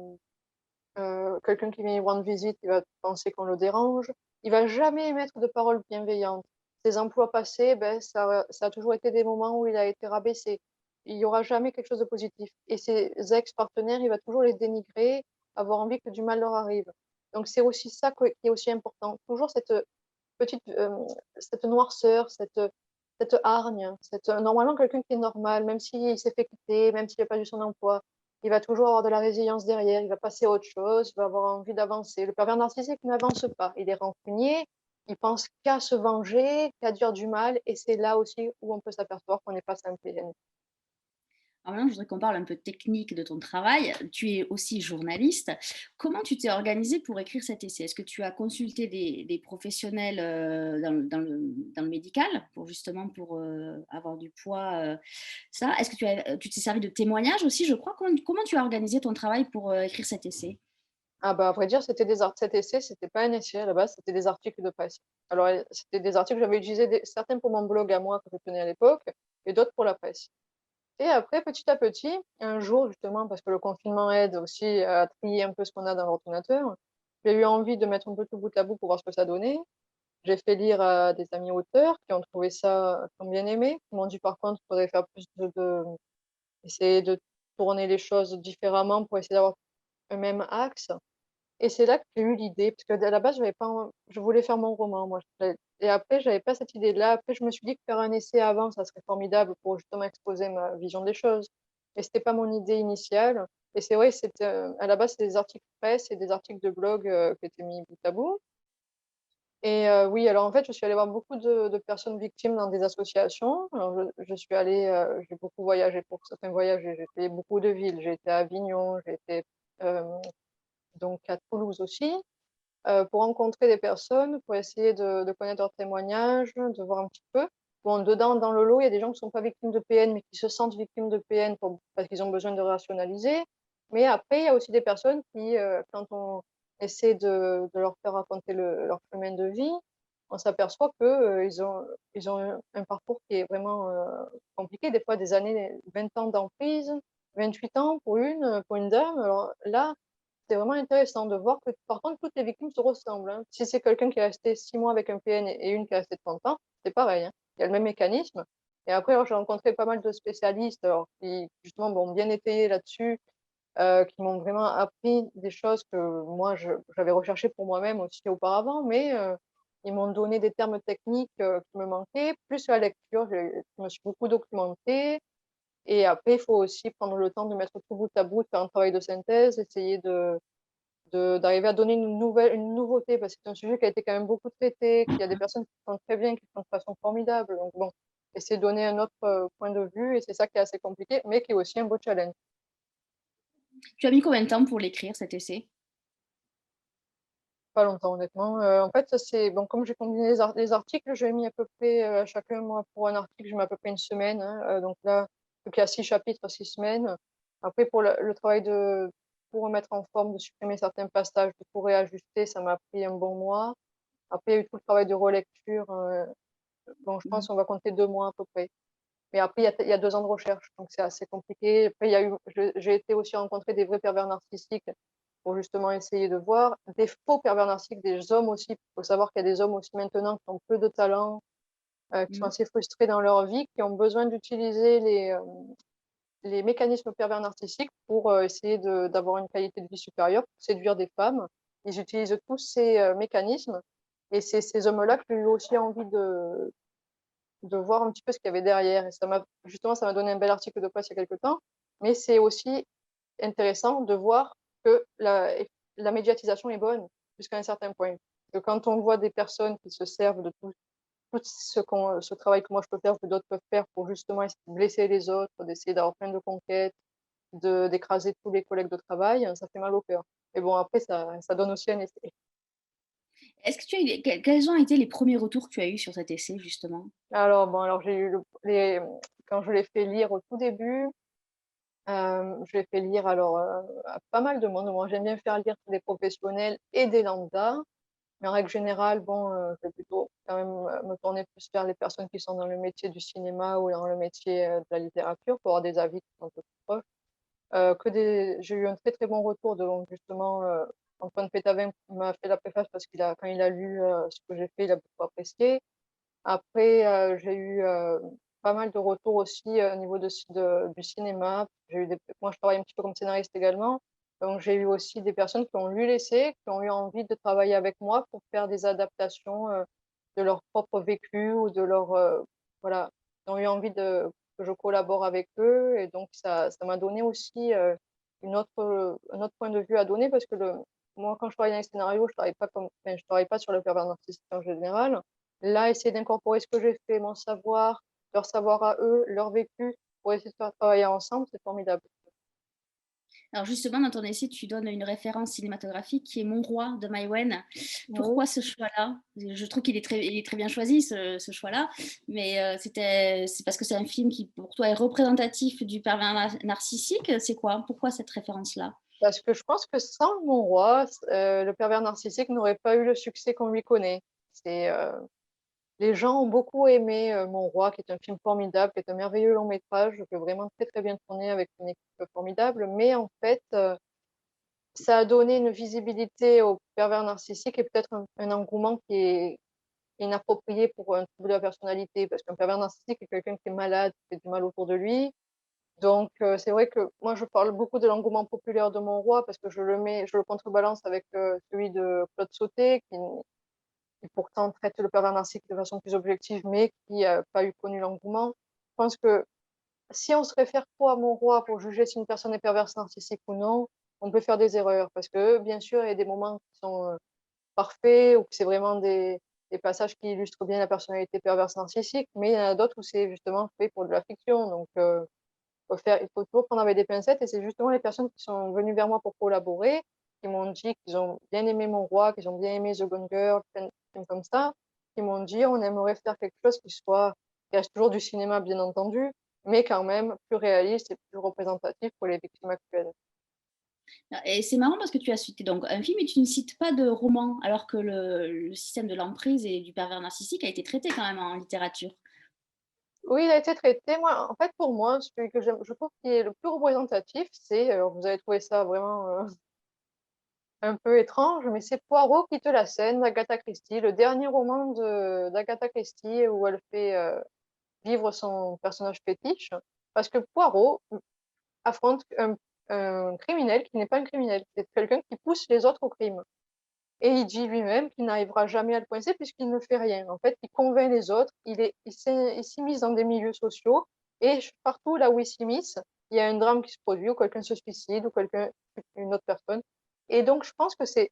quelqu'un qui vient lui rendre visite, il va penser qu'on le dérange. Il va jamais émettre de paroles bienveillantes. Ses emplois passés, ben, ça a toujours été des moments où il a été rabaissé. Il y aura jamais quelque chose de positif et ses ex-partenaires, il va toujours les dénigrer, avoir envie que du mal leur arrive. Donc c'est aussi ça qui est aussi important. Toujours cette, petite, cette noirceur, cette hargne, normalement quelqu'un qui est normal, même s'il s'est fait quitter, même s'il a perdu son emploi, il va toujours avoir de la résilience derrière, il va passer à autre chose, il va avoir envie d'avancer. Le pervers narcissique n'avance pas, il est rancunier, il pense qu'à se venger, qu'à dire du mal et c'est là aussi où on peut s'apercevoir qu'on n'est pas un PN. Alors maintenant, je voudrais qu'on parle un peu technique de ton travail. Tu es aussi journaliste. Comment tu t'es organisé pour écrire cet essai? Est-ce que tu as consulté des professionnels dans le médical pour avoir du poids, ça? Est-ce que tu t'es servi de témoignages aussi, je crois? Comment tu as organisé ton travail pour écrire cet essai? Ah bah, à vrai dire, cet essai, c'était pas un essai à la base, c'était des articles de presse. Alors, c'était des articles, j'avais utilisé certains pour mon blog à moi que je tenais à l'époque et d'autres pour la presse. Et après, petit à petit, un jour justement, parce que le confinement aide aussi à trier un peu ce qu'on a dans l'ordinateur, j'ai eu envie de mettre un peu tout bout à bout pour voir ce que ça donnait. J'ai fait lire à des amis auteurs qui ont trouvé ça, qui ont bien aimé, qui m'ont dit par contre, il faudrait faire plus essayer de tourner les choses différemment pour essayer d'avoir un même axe. Et c'est là que j'ai eu l'idée, parce que à la base, j'avais pas en je voulais faire mon roman moi, et après j'avais pas cette idée-là. Après je me suis dit que faire un essai avant, ça serait formidable pour justement exposer ma vision des choses. Mais c'était pas mon idée initiale et c'est vrai, c'était, à la base, c'est des articles presse et des articles de blog, qui étaient mis bout à bout et oui, alors en fait, je suis allée voir beaucoup de personnes victimes dans des associations. Alors je suis allée, j'ai beaucoup voyagé pour certains voyages, j'ai fait beaucoup de villes. J'ai été à Avignon, j'ai été, hem, donc à Toulouse aussi. Pour rencontrer des personnes, pour essayer de connaître leurs témoignages, de voir un petit peu. Bon, dedans, dans le lot, il y a des gens qui sont pas victimes de PN, mais qui se sentent victimes de PN parce qu'ils ont besoin de rationaliser. Mais après, il y a aussi des personnes qui, quand on essaie de leur faire raconter leur chemin de vie, on s'aperçoit que, ils ont un parcours qui est vraiment, compliqué. Des fois des années, 20 ans d'emprise, 28 ans pour une dame. Alors là, c'est vraiment intéressant de voir que, par contre, toutes les victimes se ressemblent, hein. Si c'est quelqu'un qui est resté 6 mois avec un PN et une qui est restée 30 ans, c'est pareil, hein. Il y a le même mécanisme et après, alors j'ai rencontré pas mal de spécialistes, alors qui justement m'ont bien étayé là-dessus, qui m'ont vraiment appris des choses que moi j'avais recherchées pour moi-même aussi auparavant, mais ils m'ont donné des termes techniques, qui me manquaient, plus la lecture, je me suis beaucoup documentée et après il faut aussi prendre le temps de mettre tout bout à bout, de faire un travail de synthèse, essayer d'arriver à donner une nouveauté parce que c'est un sujet qui a été quand même beaucoup traité, qu'il y a des personnes qui le font très bien, qui le font de façon formidable, donc bon, essayer de donner un autre, point de vue et c'est ça qui est assez compliqué, mais qui est aussi un beau challenge. Tu as mis combien de temps pour l'écrire, cet essai? Pas longtemps honnêtement, en fait, ça c'est bon, comme j'ai combiné les articles, j'ai mis à peu près, chacun moi pour un article, je mets à peu près une semaine, hein, donc là, Donc il y a 6 chapitres, 6 semaines. Après pour le travail de pour remettre en forme, de supprimer certains passages, de tout réajuster, ça m'a pris un bon mois. Après il y a eu tout le travail de relecture, bon je pense Mmh. qu'on va compter 2 mois à peu près. Mais après il y a 2 ans de recherche, donc c'est assez compliqué. Après il y a eu j'ai été aussi rencontrer des vrais pervers narcissiques pour justement essayer de voir. Des faux pervers narcissiques, des hommes aussi. Il faut savoir qu'il y a des hommes aussi maintenant qui ont peu de talent, qui sont Mmh. assez frustrés dans leur vie, qui ont besoin d'utiliser les mécanismes pervers narcissiques pour, essayer d'avoir une qualité de vie supérieure, pour séduire des femmes. Ils utilisent tous ces, mécanismes et c'est ces hommes-là que j'ai eu aussi envie de voir un petit peu ce qu'il y avait derrière et ça m'a donné un bel article de presse il y a quelque temps, mais c'est aussi intéressant de voir que la médiatisation est bonne jusqu'à un certain point. Que quand on voit des personnes qui se servent de tout ce travail que moi je peux faire, que d'autres peuvent faire pour justement essayer de blesser les autres, d'essayer d'avoir plein de conquêtes, d'écraser tous les collègues de travail, ça fait mal au cœur. Mais bon après ça donne aussi un essai. Est-ce que tu as eu quels ont été les premiers retours que tu as eus sur cet essai justement? Alors j'ai eu quand je l'ai fait lire au tout début, je l'ai fait lire à pas mal de monde. Moi j'aime bien faire lire des professionnels et des lambdas. Mais en règle générale, bon, je vais plutôt quand même, me tourner plus vers les personnes qui sont dans le métier du cinéma ou dans le métier, de la littérature pour avoir des avis qui sont un peu plus proches. J'ai eu un très, très bon retour de donc justement, Antoine Pétavin m'a fait la préface parce quand il a lu, ce que j'ai fait, il a beaucoup apprécié. Après, j'ai eu, pas mal de retours aussi, au niveau du cinéma. Moi, je travaille un petit peu comme scénariste également, donc j'ai eu aussi des personnes qui ont lu l'essai, qui ont eu envie de travailler avec moi pour faire des adaptations, de leur propre vécu ou de leur, voilà, ils ont eu envie que je collabore avec eux et donc ça m'a donné aussi, un autre point de vue à donner parce que moi, quand je travaille dans les scénarios, je travaille pas sur le pervers narcissique en général. Là, essayer d'incorporer ce que j'ai fait, mon savoir, leur savoir à eux, leur vécu, pour essayer de faire travailler ensemble, c'est formidable. Alors justement, dans ton essai, tu donnes une référence cinématographique qui est Mon Roi de Maïwenn. Oui. Pourquoi ce choix-là? Je trouve qu'il est très bien choisi, ce choix-là, mais c'est parce que c'est un film qui, pour toi, est représentatif du pervers narcissique? C'est quoi? Pourquoi cette référence-là? Parce que je pense que sans Mon Roi, le pervers narcissique n'aurait pas eu le succès qu'on lui connaît. C'est, les gens ont beaucoup aimé, Mon Roi, qui est un film formidable, qui est un merveilleux long métrage, que vraiment très, très bien tourné avec une équipe formidable. Mais en fait, ça a donné une visibilité au pervers narcissique et peut-être un engouement qui est inapproprié pour un trouble de la personnalité. Parce qu'un pervers narcissique est quelqu'un qui est malade, qui fait du mal autour de lui. Donc, c'est vrai que moi, je parle beaucoup de l'engouement populaire de Mon Roi parce que je le contrebalance avec, celui de Claude Sautet qui pourtant traite le pervers narcissique de façon plus objective, mais qui a pas connu l'engouement. Je pense que si on se réfère trop à Mon Roi pour juger si une personne est perverse narcissique ou non, on peut faire des erreurs parce que, bien sûr, il y a des moments qui sont, parfaits ou que c'est vraiment des passages qui illustrent bien la personnalité perverse narcissique, mais il y en a d'autres où c'est justement fait pour de la fiction donc il faut toujours prendre avec des pincettes et c'est justement les personnes qui sont venues vers moi pour collaborer, qui m'ont dit qu'ils ont bien aimé Mon Roi, qu'ils ont bien aimé The Gone Girl, plein de films comme ça, qui m'ont dit: «On aimerait faire quelque chose qui reste toujours du cinéma bien entendu, mais quand même plus réaliste et plus représentatif pour les victimes actuelles». Et c'est marrant parce que tu as cité donc un film et tu ne cites pas de roman, alors que le système de l'emprise et du pervers narcissique a été traité quand même en littérature. Oui, il a été traité. Moi, en fait, pour moi, celui que je trouve qui est le plus représentatif, c'est, vous allez trouver ça vraiment, un peu étrange, mais c'est Poirot quitte la scène d'Agatha Christie, le dernier roman d'Agatha Christie où elle fait, vivre son personnage fétiche. Parce que Poirot, affronte un criminel qui n'est pas un criminel, c'est quelqu'un qui pousse les autres au crime et il dit lui-même qu'il n'arrivera jamais à le coincer puisqu'il ne fait rien. En fait, il convainc les autres, il s'immisce dans des milieux sociaux et partout là où il s'immisce, il y a un drame qui se produit ou quelqu'un se suicide ou une autre personne et donc je pense que c'est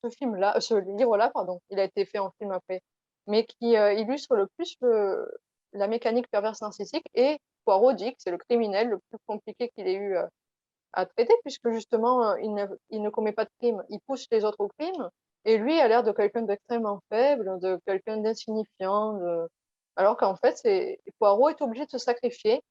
ce livre-là, pardon, il a été fait en film après, mais qui, illustre le plus la mécanique perverse narcissique et Poirot dit que c'est le criminel le plus compliqué qu'il ait eu, à traiter puisque justement, il ne commet pas de crime, il pousse les autres au crime et lui a l'air de quelqu'un d'extrêmement faible, de quelqu'un d'insignifiant, alors qu'en fait c'est Poirot est obligé de se sacrifier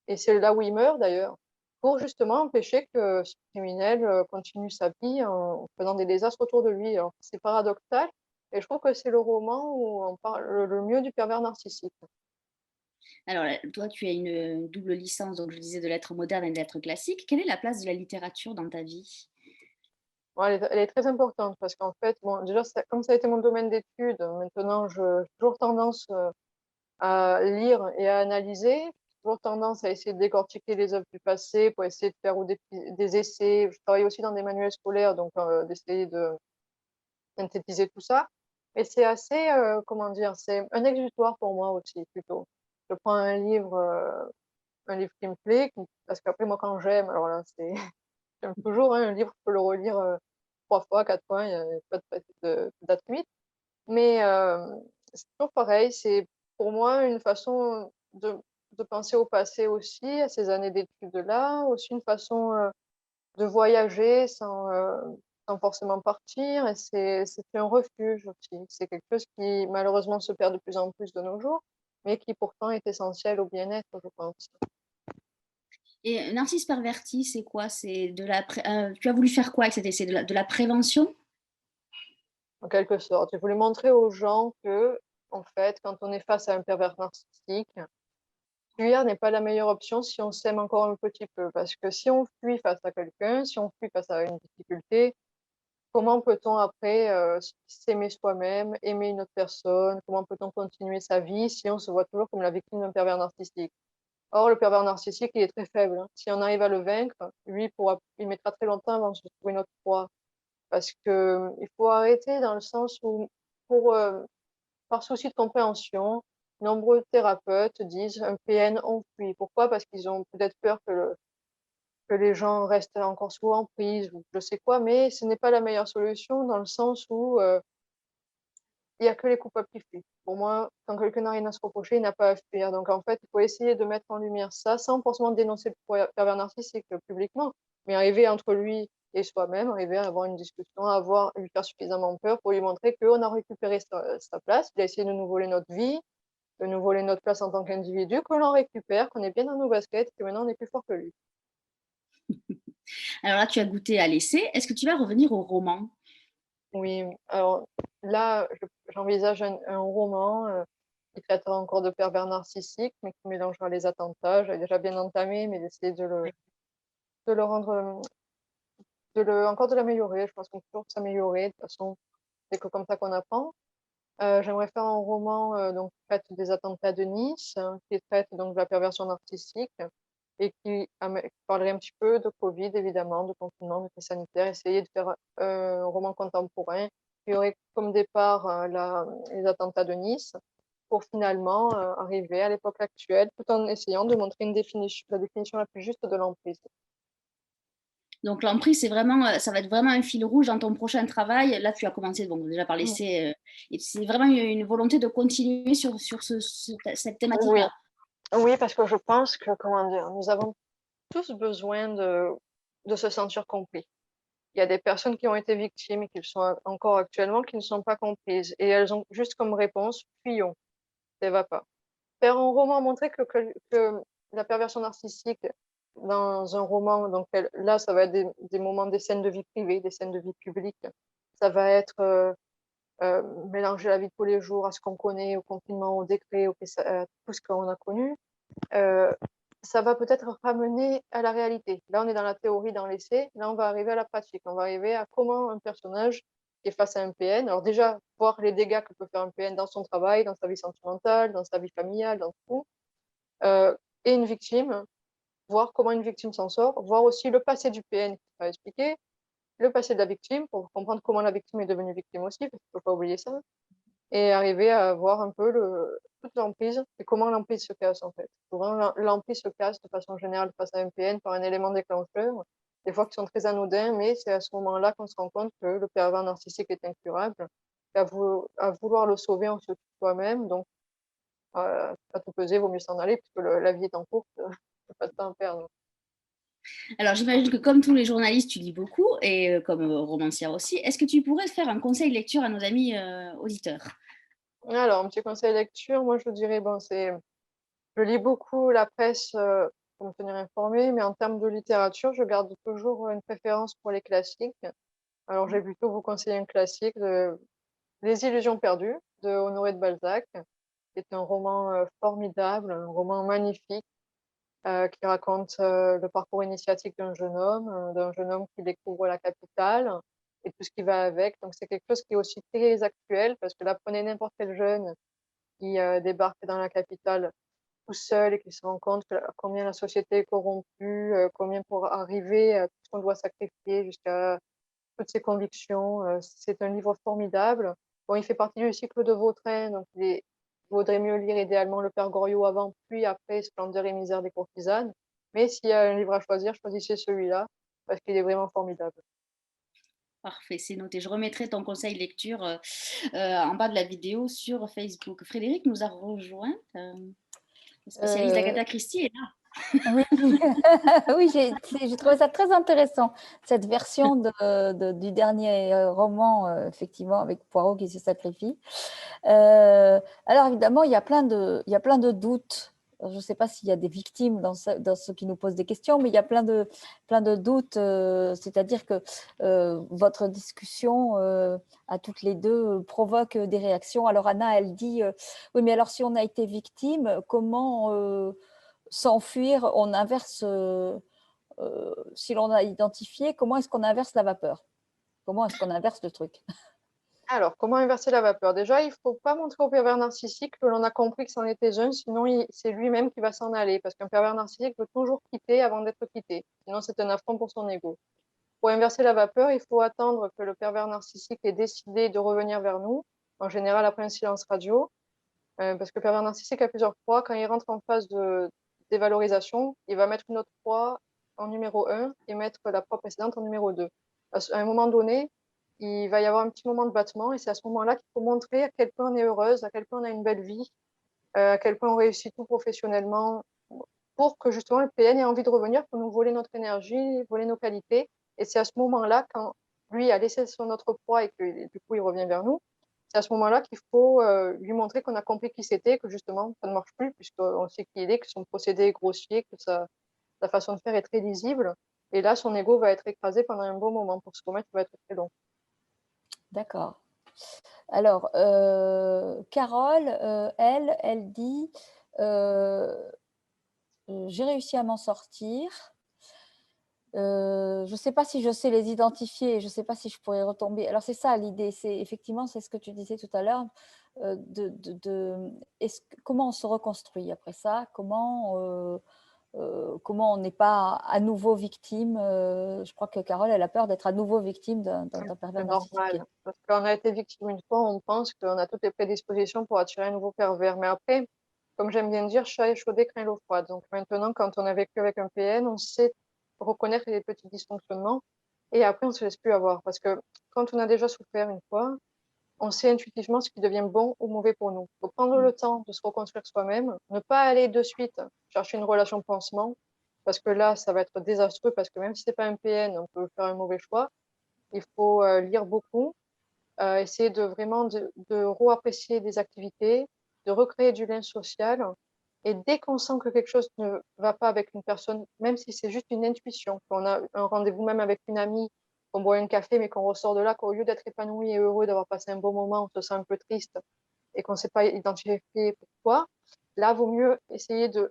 et c'est là où il meurt d'ailleurs, pour justement empêcher que ce criminel, continue sa vie en faisant des désastres autour de lui. Alors c'est paradoxal et je trouve que c'est le roman où on parle le mieux du pervers narcissique. Alors, toi, tu as une double licence, donc je disais de lettres modernes et de lettres classiques. Quelle est la place de la littérature dans ta vie? Ouais, elle est très importante parce qu'en fait, bon, déjà, ça comme ça a été mon domaine d'études, maintenant j'ai toujours tendance, à lire et à analyser. J'ai toujours tendance à essayer de décortiquer les œuvres du passé pour essayer de faire ou des essais. Je travaille aussi dans des manuels scolaires, donc d'essayer de synthétiser tout ça. Et c'est assez, comment dire? C'est un exutoire pour moi aussi, plutôt. Je prends un livre qui me plaît, qui parce qu'après moi quand j'aime, alors là, c'est j'aime toujours, hein, un livre, je peux le relire, 3 fois, 4 fois, il y a pas de date limite. Mais c'est toujours pareil, c'est pour moi une façon de penser au passé aussi, à ces années d'études-là, aussi une façon, de voyager sans forcément partir et c'est un refuge aussi. C'est quelque chose qui malheureusement se perd de plus en plus de nos jours, mais qui pourtant est essentiel au bien-être, je pense. Et narcisse perverti, c'est quoi? C'est tu as voulu faire quoi avec cet essai? De la prévention? En quelque sorte, j'ai voulu montrer aux gens que, en fait, quand on est face à un pervers narcissique, fuir n'est pas la meilleure option si on s'aime encore un petit peu. Parce que si on fuit face à quelqu'un, si on fuit face à une difficulté, comment peut-on après, s'aimer soi-même, aimer une autre personne? Comment peut-on continuer sa vie si on se voit toujours comme la victime d'un pervers narcissique? Or, le pervers narcissique, il est très faible, hein. Si on arrive à le vaincre, lui il mettra très longtemps avant de se trouver une autre proie. Parce que, il faut arrêter dans le sens où pour, par souci de compréhension, nombreux thérapeutes disent: «Un PN, on fuit». Pourquoi? Parce qu'ils ont peut-être peur que les gens restent encore sous emprise ou je sais quoi, mais ce n'est pas la meilleure solution dans le sens où, il y a que les coupables qui fuient. Pour moi, quand quelqu'un n'a rien à se reprocher, il n'a pas à fuir. Donc en fait, il faut essayer de mettre en lumière ça, sans forcément dénoncer le pervers narcissique, publiquement, mais arriver entre lui et soi-même, arriver à avoir une discussion, à avoir lui faire suffisamment peur pour lui montrer qu'on a récupéré sa place. Il a essayé de nous voler notre vie, de nous voler notre place en tant qu'individu, qu'on l'en récupère, qu'on est bien dans nos baskets, que maintenant on est plus fort que lui. Alors là, tu as goûté à l'essai. Est-ce que tu vas revenir au roman? Oui, alors là, j'envisage un roman, qui traitera encore de pervers narcissiques, mais qui mélangera les attentats. J'avais déjà bien entamé, mais d'essayer de le rendre, de l'améliorer. Je pense qu'on peut toujours s'améliorer, de toute façon, c'est que comme ça qu'on apprend. J'aimerais faire un roman, donc qui traite des attentats de Nice, hein, qui traite donc de la perversion narcissique et qui parlerait un petit peu de Covid évidemment, de confinement, de crise sanitaire. Essayer de faire, un roman contemporain qui aurait comme départ, les attentats de Nice pour finalement, arriver à l'époque actuelle, tout en essayant de montrer la définition la plus juste de l'emprise. Donc l'emprise, c'est vraiment, ça va être vraiment un fil rouge dans ton prochain travail. Là, tu as commencé bon, déjà par Mmh. l'essai, et c'est vraiment une volonté de continuer sur cette Oui, thématique-là. oui, parce que je pense que, comment dire? Nous avons tous besoin de se sentir compris. Il y a des personnes qui ont été victimes et qui le sont encore actuellement, qui ne sont pas comprises et elles ont juste comme réponse: «Fuyons, ça va pas». Faire un roman, montrer que la perversion narcissique dans un roman, donc là, ça va être des moments, des scènes de vie privée, des scènes de vie publique. Ça va être, mélanger la vie de tous les jours à ce qu'on connaît, au confinement, au décret, tout ce qu'on a connu. Heu, Ça va peut-être ramener à la réalité. Là, on est dans la théorie, dans l'essai. Là, on va arriver à la pratique. On va arriver à comment un personnage qui est face à un PN, alors déjà, voir les dégâts que peut faire un PN dans son travail, dans sa vie sentimentale, dans sa vie familiale, dans tout, heu et une victime, voir comment une victime s'en sort, voir aussi le passé du PN qui sera expliqué, le passé de la victime pour comprendre comment la victime est devenue victime aussi, parce qu'il ne faut pas oublier ça. Et arriver à voir un peu toute l'emprise et comment l'emprise se casse, en fait. Souvent l'emprise se casse de façon générale face à un PN par un élément déclencheur, des fois qui sont très anodins, mais c'est à ce moment-là qu'on se rend compte que le pervers narcissique est incurable, à vouloir le sauver, on se tue soi-même, donc à tout peser, vaut mieux s'en aller puisque la vie est en course, il y a pas de temps à perdre. Alors j'imagine que comme tous les journalistes, tu lis beaucoup et comme, romancière aussi. Est-ce que tu pourrais faire un conseil lecture à nos amis, auditeurs? Alors un petit conseil lecture, moi je dirais, bon, c'est je lis beaucoup la presse, pour me tenir informée, mais en termes de littérature, je garde toujours une préférence pour les classiques. Alors, je vais plutôt vous conseiller un classique de Les Illusions perdues de Honoré de Balzac, qui est un roman, formidable, un roman magnifique, qui raconte, le parcours initiatique d'un jeune homme qui découvre la capitale et tout ce qui va avec. Donc c'est quelque chose qui est aussi très actuel parce que là, prenez n'importe quel jeune qui, débarque dans la capitale tout seul et qui se rend compte que combien la société est corrompue, combien pour arriver à tout ce qu'on doit sacrifier jusqu'à toutes ses convictions. C'est un livre formidable. Bon, il fait partie du cycle de Vautrin, donc il vaudrait mieux lire idéalement Le Père Goriot avant, puis après Splendeur et misère des courtisanes. Mais s'il y a un livre à choisir, choisissez celui-là, parce qu'il est vraiment formidable. Parfait, c'est noté. Je remettrai ton conseil lecture en bas de la vidéo sur Facebook. Frédéric nous a rejoint, le spécialiste Euh, d'Agatha Christie est là. Oui, oui, j'ai trouvé ça très intéressant, cette version du dernier roman, effectivement, avec Poirot qui se sacrifie. Alors évidemment, il y a plein de doutes. Je ne sais pas s'il y a des victimes dans ceux qui nous posent des questions, mais il y a plein de doutes. C'est-à-dire que votre discussion à toutes les deux provoque des réactions. Alors Anna, elle dit, oui, mais alors si on a été victime, comment s'enfuir, on inverse, si l'on a identifié, comment est-ce qu'on inverse la vapeur? Comment est-ce qu'on inverse le truc? alors, comment inverser la vapeur? Déjà, il ne faut pas montrer au pervers narcissique que l'on a compris que c'en était un, sinon c'est lui-même qui va s'en aller, parce qu'un pervers narcissique veut toujours quitter avant d'être quitté. Sinon, c'est un affront pour son ego. Pour inverser la vapeur, il faut attendre que le pervers narcissique ait décidé de revenir vers nous, en général après un silence radio, parce que le pervers narcissique a plusieurs proies. Quand il rentre en phase de dévalorisation, il va mettre une autre proie en numéro un et mettre la proie précédente en numéro 2. À un moment donné, il va y avoir un petit moment de battement et c'est à ce moment-là qu'il faut montrer à quel point on est heureuse, à quel point on a une belle vie, à quel point on réussit tout professionnellement, pour que justement le PN ait envie de revenir pour nous voler notre énergie, voler nos qualités. Et c'est à ce moment-là, quand lui a laissé son autre proie et que du coup il revient vers nous, c'est à ce moment-là qu'il faut lui montrer qu'on a compris qui c'était, que justement ça ne marche plus, puisqu'on sait qui il est, que son procédé est grossier, que sa façon de faire est très lisible. Et là, son ego va être écrasé pendant un bon moment. Pour se remettre, il va être très long. D'accord. Alors, Carole, elle dit, j'ai réussi à m'en sortir. Je ne sais pas si je sais les identifier, je ne sais pas si je pourrais retomber. Alors c'est ça l'idée, c'est effectivement, c'est ce que tu disais tout à l'heure, comment on se reconstruit après ça, comment on n'est pas à nouveau victime. Je crois que Carole, elle a peur d'être à nouveau victime d'un pervers C'est narcissique. normal. Parce qu'on a été victime une fois, on pense qu'on a toutes les prédispositions pour attirer un nouveau pervers. Mais après, comme j'aime bien dire, chat échaudé craint l'eau froide. Donc maintenant, quand on a vécu avec un PN, on sait reconnaître les petits dysfonctionnements et après, on ne se laisse plus avoir. Parce que quand on a déjà souffert une fois, on sait intuitivement ce qui devient bon ou mauvais pour nous. Il faut prendre le temps de se reconstruire soi-même, ne pas aller de suite chercher une relation pansement, parce que là, ça va être désastreux, parce que même si c'est pas un PN, on peut faire un mauvais choix. Il faut lire beaucoup, essayer de vraiment de re-apprécier des activités, de recréer du lien social. Et dès qu'on sent que quelque chose ne va pas avec une personne, même si c'est juste une intuition, qu'on a un rendez-vous même avec une amie, qu'on boit un café, mais qu'on ressort de là, qu'au lieu d'être épanoui et heureux, d'avoir passé un bon moment, on se sent un peu triste et qu'on ne sait pas identifier pourquoi, là, vaut mieux essayer de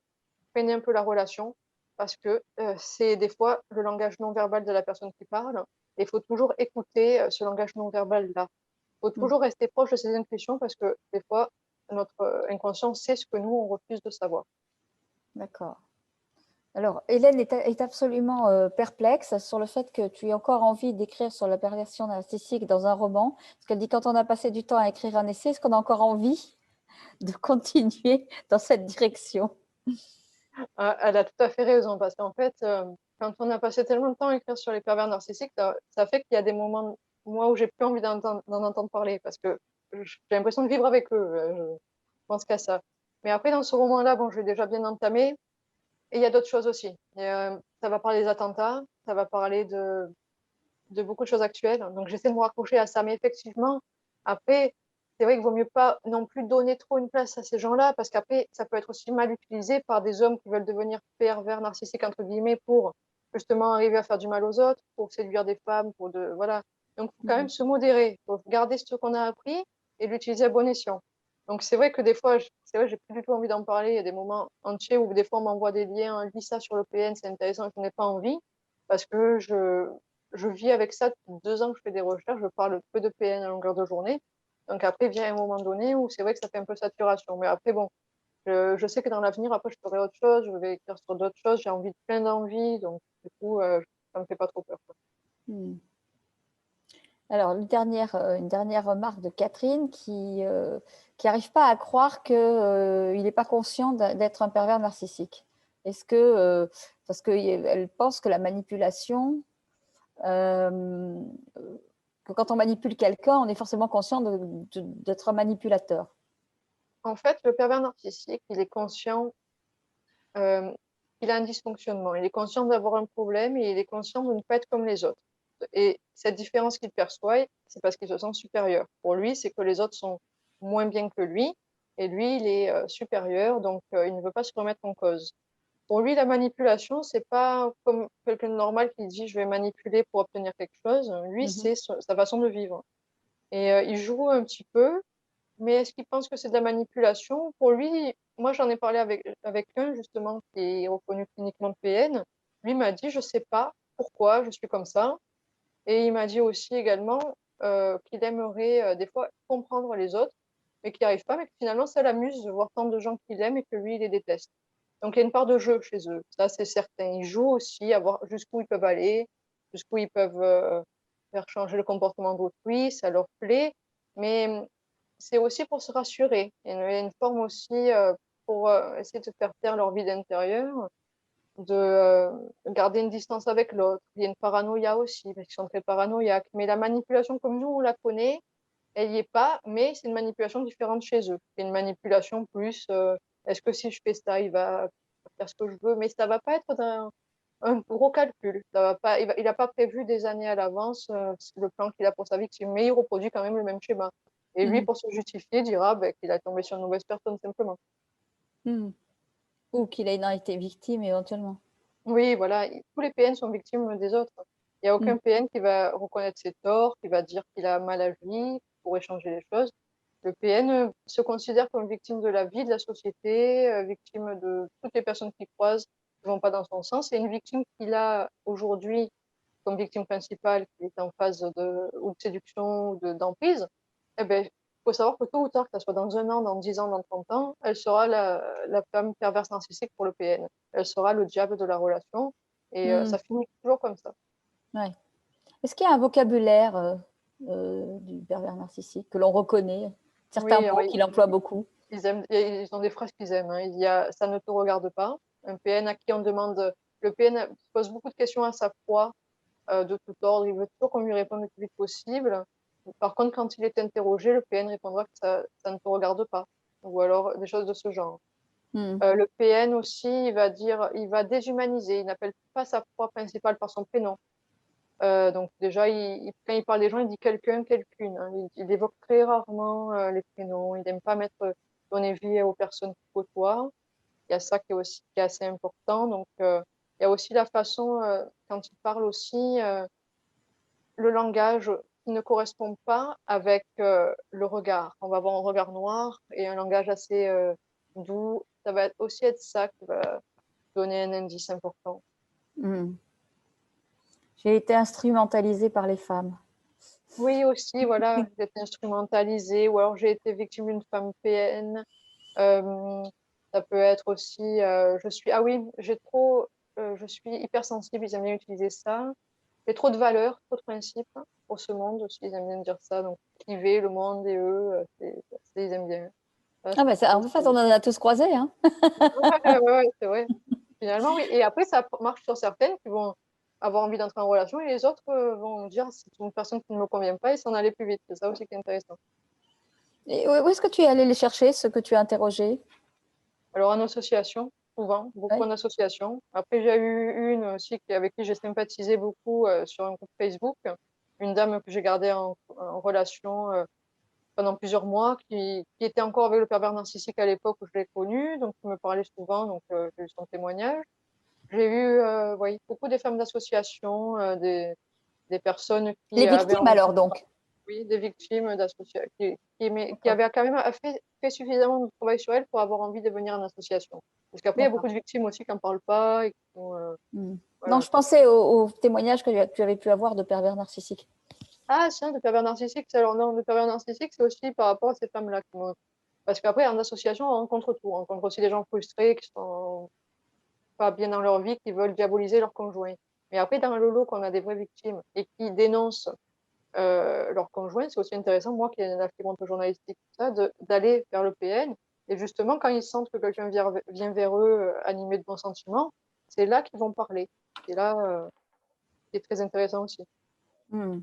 freiner un peu la relation parce que c'est des fois le langage non verbal de la personne qui parle. Et il faut toujours écouter ce langage non verbal-là. Il faut Mm. toujours rester proche de ses intuitions parce que des fois, notre inconscient sait ce que nous, on refuse de savoir. D'accord. Alors, Hélène est absolument perplexe sur le fait que tu aies encore envie d'écrire sur la perversion narcissique dans un roman. Parce qu'elle dit, quand on a passé du temps à écrire un essai, est-ce qu'on a encore envie de continuer dans cette direction? Elle a tout à fait raison parce qu'en fait, quand on a passé tellement de temps à écrire sur les pervers narcissiques, ça fait qu'il y a des moments, moi, où j'ai plus envie d'en entendre parler parce que j'ai l'impression de vivre avec eux. Je pense qu'à ça. Mais après, dans ce roman-là, bon, je l'ai déjà bien entamé. Et il y a d'autres choses aussi. Ça va parler des attentats, ça va parler de beaucoup de choses actuelles. Donc, j'essaie de me raccrocher à ça. Mais effectivement, après, c'est vrai qu'il vaut mieux pas non plus donner trop une place à ces gens-là, parce qu'après, ça peut être aussi mal utilisé par des hommes qui veulent devenir pervers narcissiques, entre guillemets, pour justement arriver à faire du mal aux autres, pour séduire des femmes, voilà. Donc, faut quand même se modérer. Faut garder ce qu'on a appris et l'utiliser à bon escient. Donc, c'est vrai que des fois, c'est vrai, j'ai plus du tout envie d'en parler. Il y a des moments entiers où des fois, on m'envoie des liens, lis ça sur le PN, c'est intéressant, je n'ai pas envie, parce que je vis avec ça depuis 2 ans que je fais des recherches, je parle peu de PN à longueur de journée. Donc après vient un moment donné où c'est vrai que ça fait un peu saturation. Mais après, bon, je sais que dans l'avenir, après, je ferai autre chose, je vais écrire sur d'autres choses, j'ai envie de plein d'envies, donc du coup, ça me fait pas trop peur, quoi. Alors, une dernière remarque de Catherine qui n'arrive pas à croire qu'il n'est pas conscient d'être un pervers narcissique. Est-ce que, parce qu'elle pense que la manipulation, que quand on manipule quelqu'un, on est forcément conscient d'être un manipulateur. En fait, le pervers narcissique, il est conscient, il a un dysfonctionnement, il est conscient d'avoir un problème et il est conscient de ne pas être comme les autres. Et cette différence qu'il perçoit, c'est parce qu'il se sent supérieur. Pour lui, c'est que les autres sont moins bien que lui, et lui, il est supérieur, donc il ne veut pas se remettre en cause. Pour lui, la manipulation, c'est pas comme quelqu'un de normal qui dit je vais manipuler pour obtenir quelque chose. Lui, c'est sa façon de vivre. Et il joue un petit peu, mais est-ce qu'il pense que c'est de la manipulation? Pour lui, moi j'en ai parlé avec un justement qui est reconnu cliniquement de PN. Lui m'a dit je sais pas pourquoi je suis comme ça. Et il m'a dit aussi également qu'il aimerait des fois comprendre les autres, mais qu'il n'y arrive pas, mais que finalement ça l'amuse de voir tant de gens qu'il aime et que lui il les déteste. Donc il y a une part de jeu chez eux, ça c'est certain. Ils jouent aussi à voir jusqu'où ils peuvent aller, jusqu'où ils peuvent faire changer le comportement d'autrui, ça leur plaît, mais c'est aussi pour se rassurer. Il y a une forme aussi pour essayer de faire taire leur vie intérieure, de garder une distance avec l'autre. Il y a une paranoïa aussi, parce qu'ils sont très paranoïaques. Mais la manipulation, comme nous, on la connaît, elle n'y est pas, mais c'est une manipulation différente chez eux. C'est une manipulation plus, est-ce que si je fais ça, il va faire ce que je veux, mais ça va pas être un gros calcul. Ça va pas, il a pas prévu des années à l'avance le plan qu'il a pour sa victime, mais il reproduit quand même le même schéma. Et lui, pour se justifier, dira qu'il a tombé sur une mauvaise personne, simplement. Ou qu'il a été victime éventuellement. Oui, voilà, tous les PN sont victimes des autres. Il n'y a aucun PN qui va reconnaître ses torts, qui va dire qu'il a mal agi pour échanger les choses. Le PN se considère comme victime de la vie, de la société, victime de toutes les personnes qu'il croise qui ne vont pas dans son sens. Et une victime qu'il a aujourd'hui comme victime principale, qui est en phase ou de séduction ou d'emprise, eh ben, faut savoir que tôt ou tard, que ce soit dans 1 an, dans 10 ans, dans 30 ans, elle sera la femme perverse narcissique pour le PN. Elle sera le diable de la relation et ça finit toujours comme ça. Ouais. Est-ce qu'il y a un vocabulaire du pervers narcissique que l'on reconnaît? Certains mots qu'il emploie beaucoup. Ils ont des phrases qu'ils aiment. Il y a ça ne te regarde pas. Un PN à qui on demande. Le PN pose beaucoup de questions à sa proie de tout ordre. Il veut toujours qu'on lui réponde le plus vite possible. Par contre, quand il est interrogé, le PN répondra que ça ne te regarde pas. Ou alors des choses de ce genre. Le PN aussi, il va déshumaniser. Il n'appelle pas sa proie principale par son prénom. Donc déjà, quand il parle des gens, il dit quelqu'un, quelqu'une, hein. Il évoque très rarement les prénoms. Il n'aime pas donner vie aux personnes qu'il côtoie. Il y a ça qui est assez important. Donc il y a aussi la façon, quand il parle aussi, le langage qui ne correspond pas avec le regard. On va avoir un regard noir et un langage assez doux. Ça va aussi être ça qui va donner un indice important. J'ai été instrumentalisée par les femmes. Oui, aussi, voilà, j'ai été instrumentalisée ou alors j'ai été victime d'une femme PN. Ça peut être aussi, ah oui, je suis hypersensible, ils aiment bien utiliser ça. J'ai trop de valeurs, trop de principes pour ce monde aussi, ils aiment bien dire ça. Donc, privé, le monde et eux, ils aiment bien. Ah ben en fait, on en a tous croisé, hein. Ouais, c'est vrai. Finalement, oui. Et après, ça marche sur certaines qui vont avoir envie d'entrer en relation et les autres vont dire c'est une personne qui ne me convient pas et s'en aller plus vite. C'est ça aussi qui est intéressant. Et où est-ce que tu es allé les chercher, ceux que tu as interrogés? Alors, en association, souvent, beaucoup en association. Après, j'ai eu une aussi avec qui j'ai sympathisé beaucoup sur un groupe Facebook. Une dame que j'ai gardée en relation pendant plusieurs mois, qui était encore avec le pervers narcissique à l'époque où je l'ai connu, donc il me parlait souvent, donc j'ai eu son témoignage. J'ai eu, oui, beaucoup des femmes d'association, des personnes Les qui avaient victimes envie, alors donc. oui, des victimes d'association qui D'accord. avaient quand même fait suffisamment de travail sur elles pour avoir envie de venir en association. Parce qu'après, il y a D'accord. beaucoup de victimes aussi qui n'en parlent pas et qui sont, Non, voilà. je pensais au témoignage que tu avais pu avoir de pervers narcissiques. Ah, tiens, de pervers narcissique, alors non, de pervers narcissique, c'est aussi par rapport à ces femmes-là qui m'ont. Parce qu'après, en association, on rencontre tout. On rencontre aussi des gens frustrés qui sont pas bien dans leur vie, qui veulent diaboliser leur conjoint. Mais après, dans le lot, qu'on a des vraies victimes et qui dénoncent leur conjoint, c'est aussi intéressant, moi qui ai la fibre journalistique, tout ça, d'aller vers le PN. Et justement, quand ils sentent que quelqu'un vient vers eux animé de bons sentiments, c'est là qu'ils vont parler. C'est là qui est très intéressant aussi. Hmm.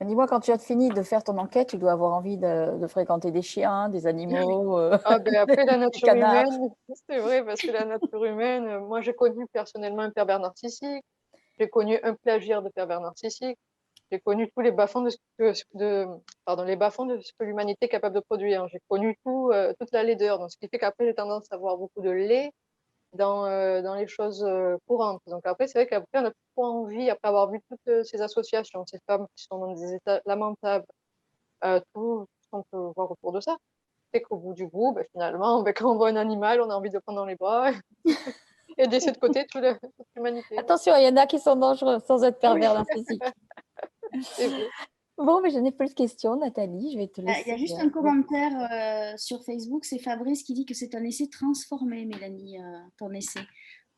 Dis-moi, quand tu as fini de faire ton enquête, tu dois avoir envie de fréquenter des chiens, des animaux, Ah ben après, la des nature canards. humaine, c'est vrai, parce que la nature humaine, moi j'ai connu personnellement un pervers narcissique, j'ai connu un plagiaire de pervers narcissique, j'ai connu tous les bas-fonds pardon, les bas-fonds de ce que l'humanité est capable de produire. J'ai connu toute la laideur, donc ce qui fait qu'après j'ai tendance à avoir beaucoup de lait dans les choses courantes. Donc après, c'est vrai qu'après, on a plus trop envie, après avoir vu toutes ces associations, ces femmes qui sont dans des états lamentables, tout ce qu'on peut voir autour de ça, fait qu'au bout du bout, ben, finalement, ben, quand on voit un animal, on a envie de le prendre dans les bras et de laisser de côté toute l'humanité. Attention, il y en a qui sont dangereux sans être Oui, pervers narcissiques. c'est vrai. Bon, mais je n'ai plus de questions, Nathalie. Je vais te Il y laisser. a juste un commentaire sur Facebook, c'est Fabrice qui dit que c'est un essai transformé, Mélanie, ton essai.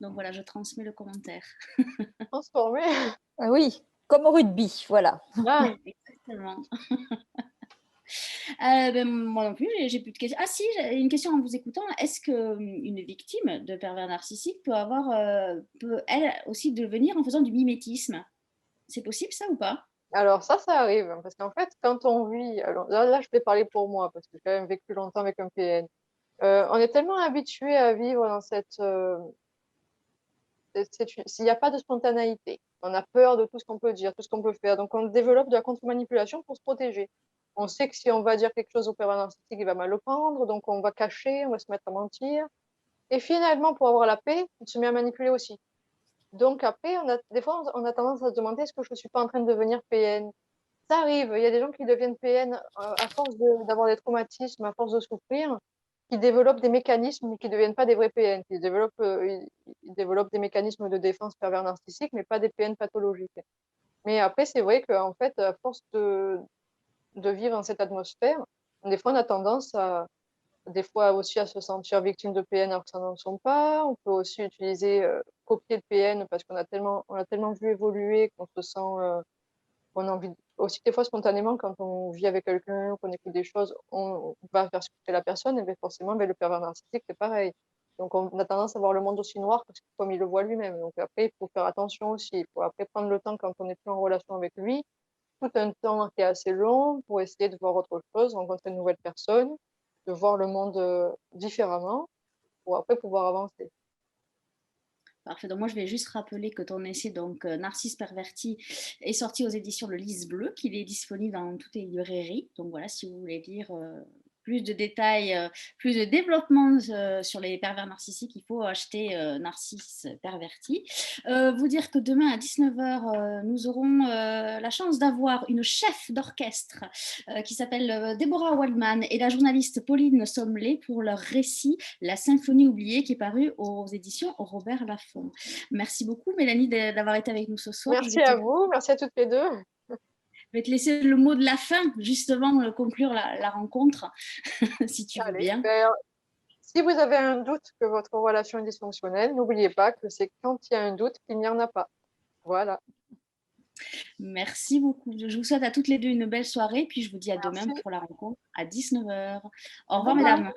Donc voilà, je transmets le commentaire. Transformé. Oui, comme au rugby, voilà. Ah, Exactement. Ben, moi non plus, j'ai plus de questions. Ah si, j'ai une question en vous écoutant. Est-ce qu'une victime de pervers narcissique peut elle aussi devenir en faisant du mimétisme? C'est possible ça ou pas? alors ça arrive, hein, parce qu'en fait, quand on vit, alors là, je vais parler pour moi, parce que j'ai quand même vécu longtemps avec un PN. On est tellement habitué à vivre dans s'il n'y a pas de spontanéité. On a peur de tout ce qu'on peut dire, tout ce qu'on peut faire. Donc, on développe de la contre-manipulation pour se protéger. On sait que si on va dire quelque chose au pervers narcissique, il va mal le prendre. Donc, on va cacher, on va se mettre à mentir. Et finalement, pour avoir la paix, on se met à manipuler aussi. Donc, après, des fois, on a tendance à se demander est-ce que je ne suis pas en train de devenir PN? Ça arrive. Il y a des gens qui deviennent PN à force d'avoir des traumatismes, à force de souffrir, qui développent des mécanismes, mais qui ne deviennent pas des vrais PN. Ils développent des mécanismes de défense pervers narcissiques, mais pas des PN pathologiques. Mais après, c'est vrai qu'en fait, à force de vivre dans cette atmosphère, des fois, on a tendance des fois aussi à se sentir victime de PN alors que ça n'en sont pas. On peut aussi utiliser, copier le PN parce on a tellement vu évoluer qu'on se sent, on a envie aussi des fois spontanément quand on vit avec quelqu'un, qu'on écoute des choses, on va faire ce que fait la personne et beh, forcément, beh, le pervers narcissique, c'est pareil. Donc on a tendance à voir le monde aussi noir parce que comme il le voit lui-même. Donc après, il faut faire attention aussi. Il faut après prendre le temps quand on n'est plus en relation avec lui, tout un temps qui est assez long pour essayer de voir autre chose, rencontrer de nouvelles personnes, de voir le monde, différemment pour après pouvoir avancer. Parfait. Donc moi, je vais juste rappeler que ton essai, donc Narcisse perverti, est sorti aux éditions Le Lys Bleu, qu'il est disponible dans toutes les librairies. Donc voilà, si vous voulez lire plus de détails, plus de développement sur les pervers narcissiques, il faut acheter Narcisse perverti. Vous dire que demain à 19h, nous aurons la chance d'avoir une chef d'orchestre qui s'appelle Deborah Waldman et la journaliste Pauline Sommelet pour leur récit La symphonie oubliée qui est paru aux éditions Robert Laffont. Merci beaucoup Mélanie d'avoir été avec nous ce soir. Merci à vous, merci à toutes les 2. Je vais te laisser le mot de la fin, justement, conclure la rencontre, si tu veux Allez, bien. ben, si vous avez un doute que votre relation est dysfonctionnelle, n'oubliez pas que c'est quand il y a un doute qu'il n'y en a pas. Voilà. Merci beaucoup. Je vous souhaite à toutes les deux une belle soirée, puis je vous dis à demain Merci. pour la rencontre à 19h. Au Au revoir, revoir. mesdames.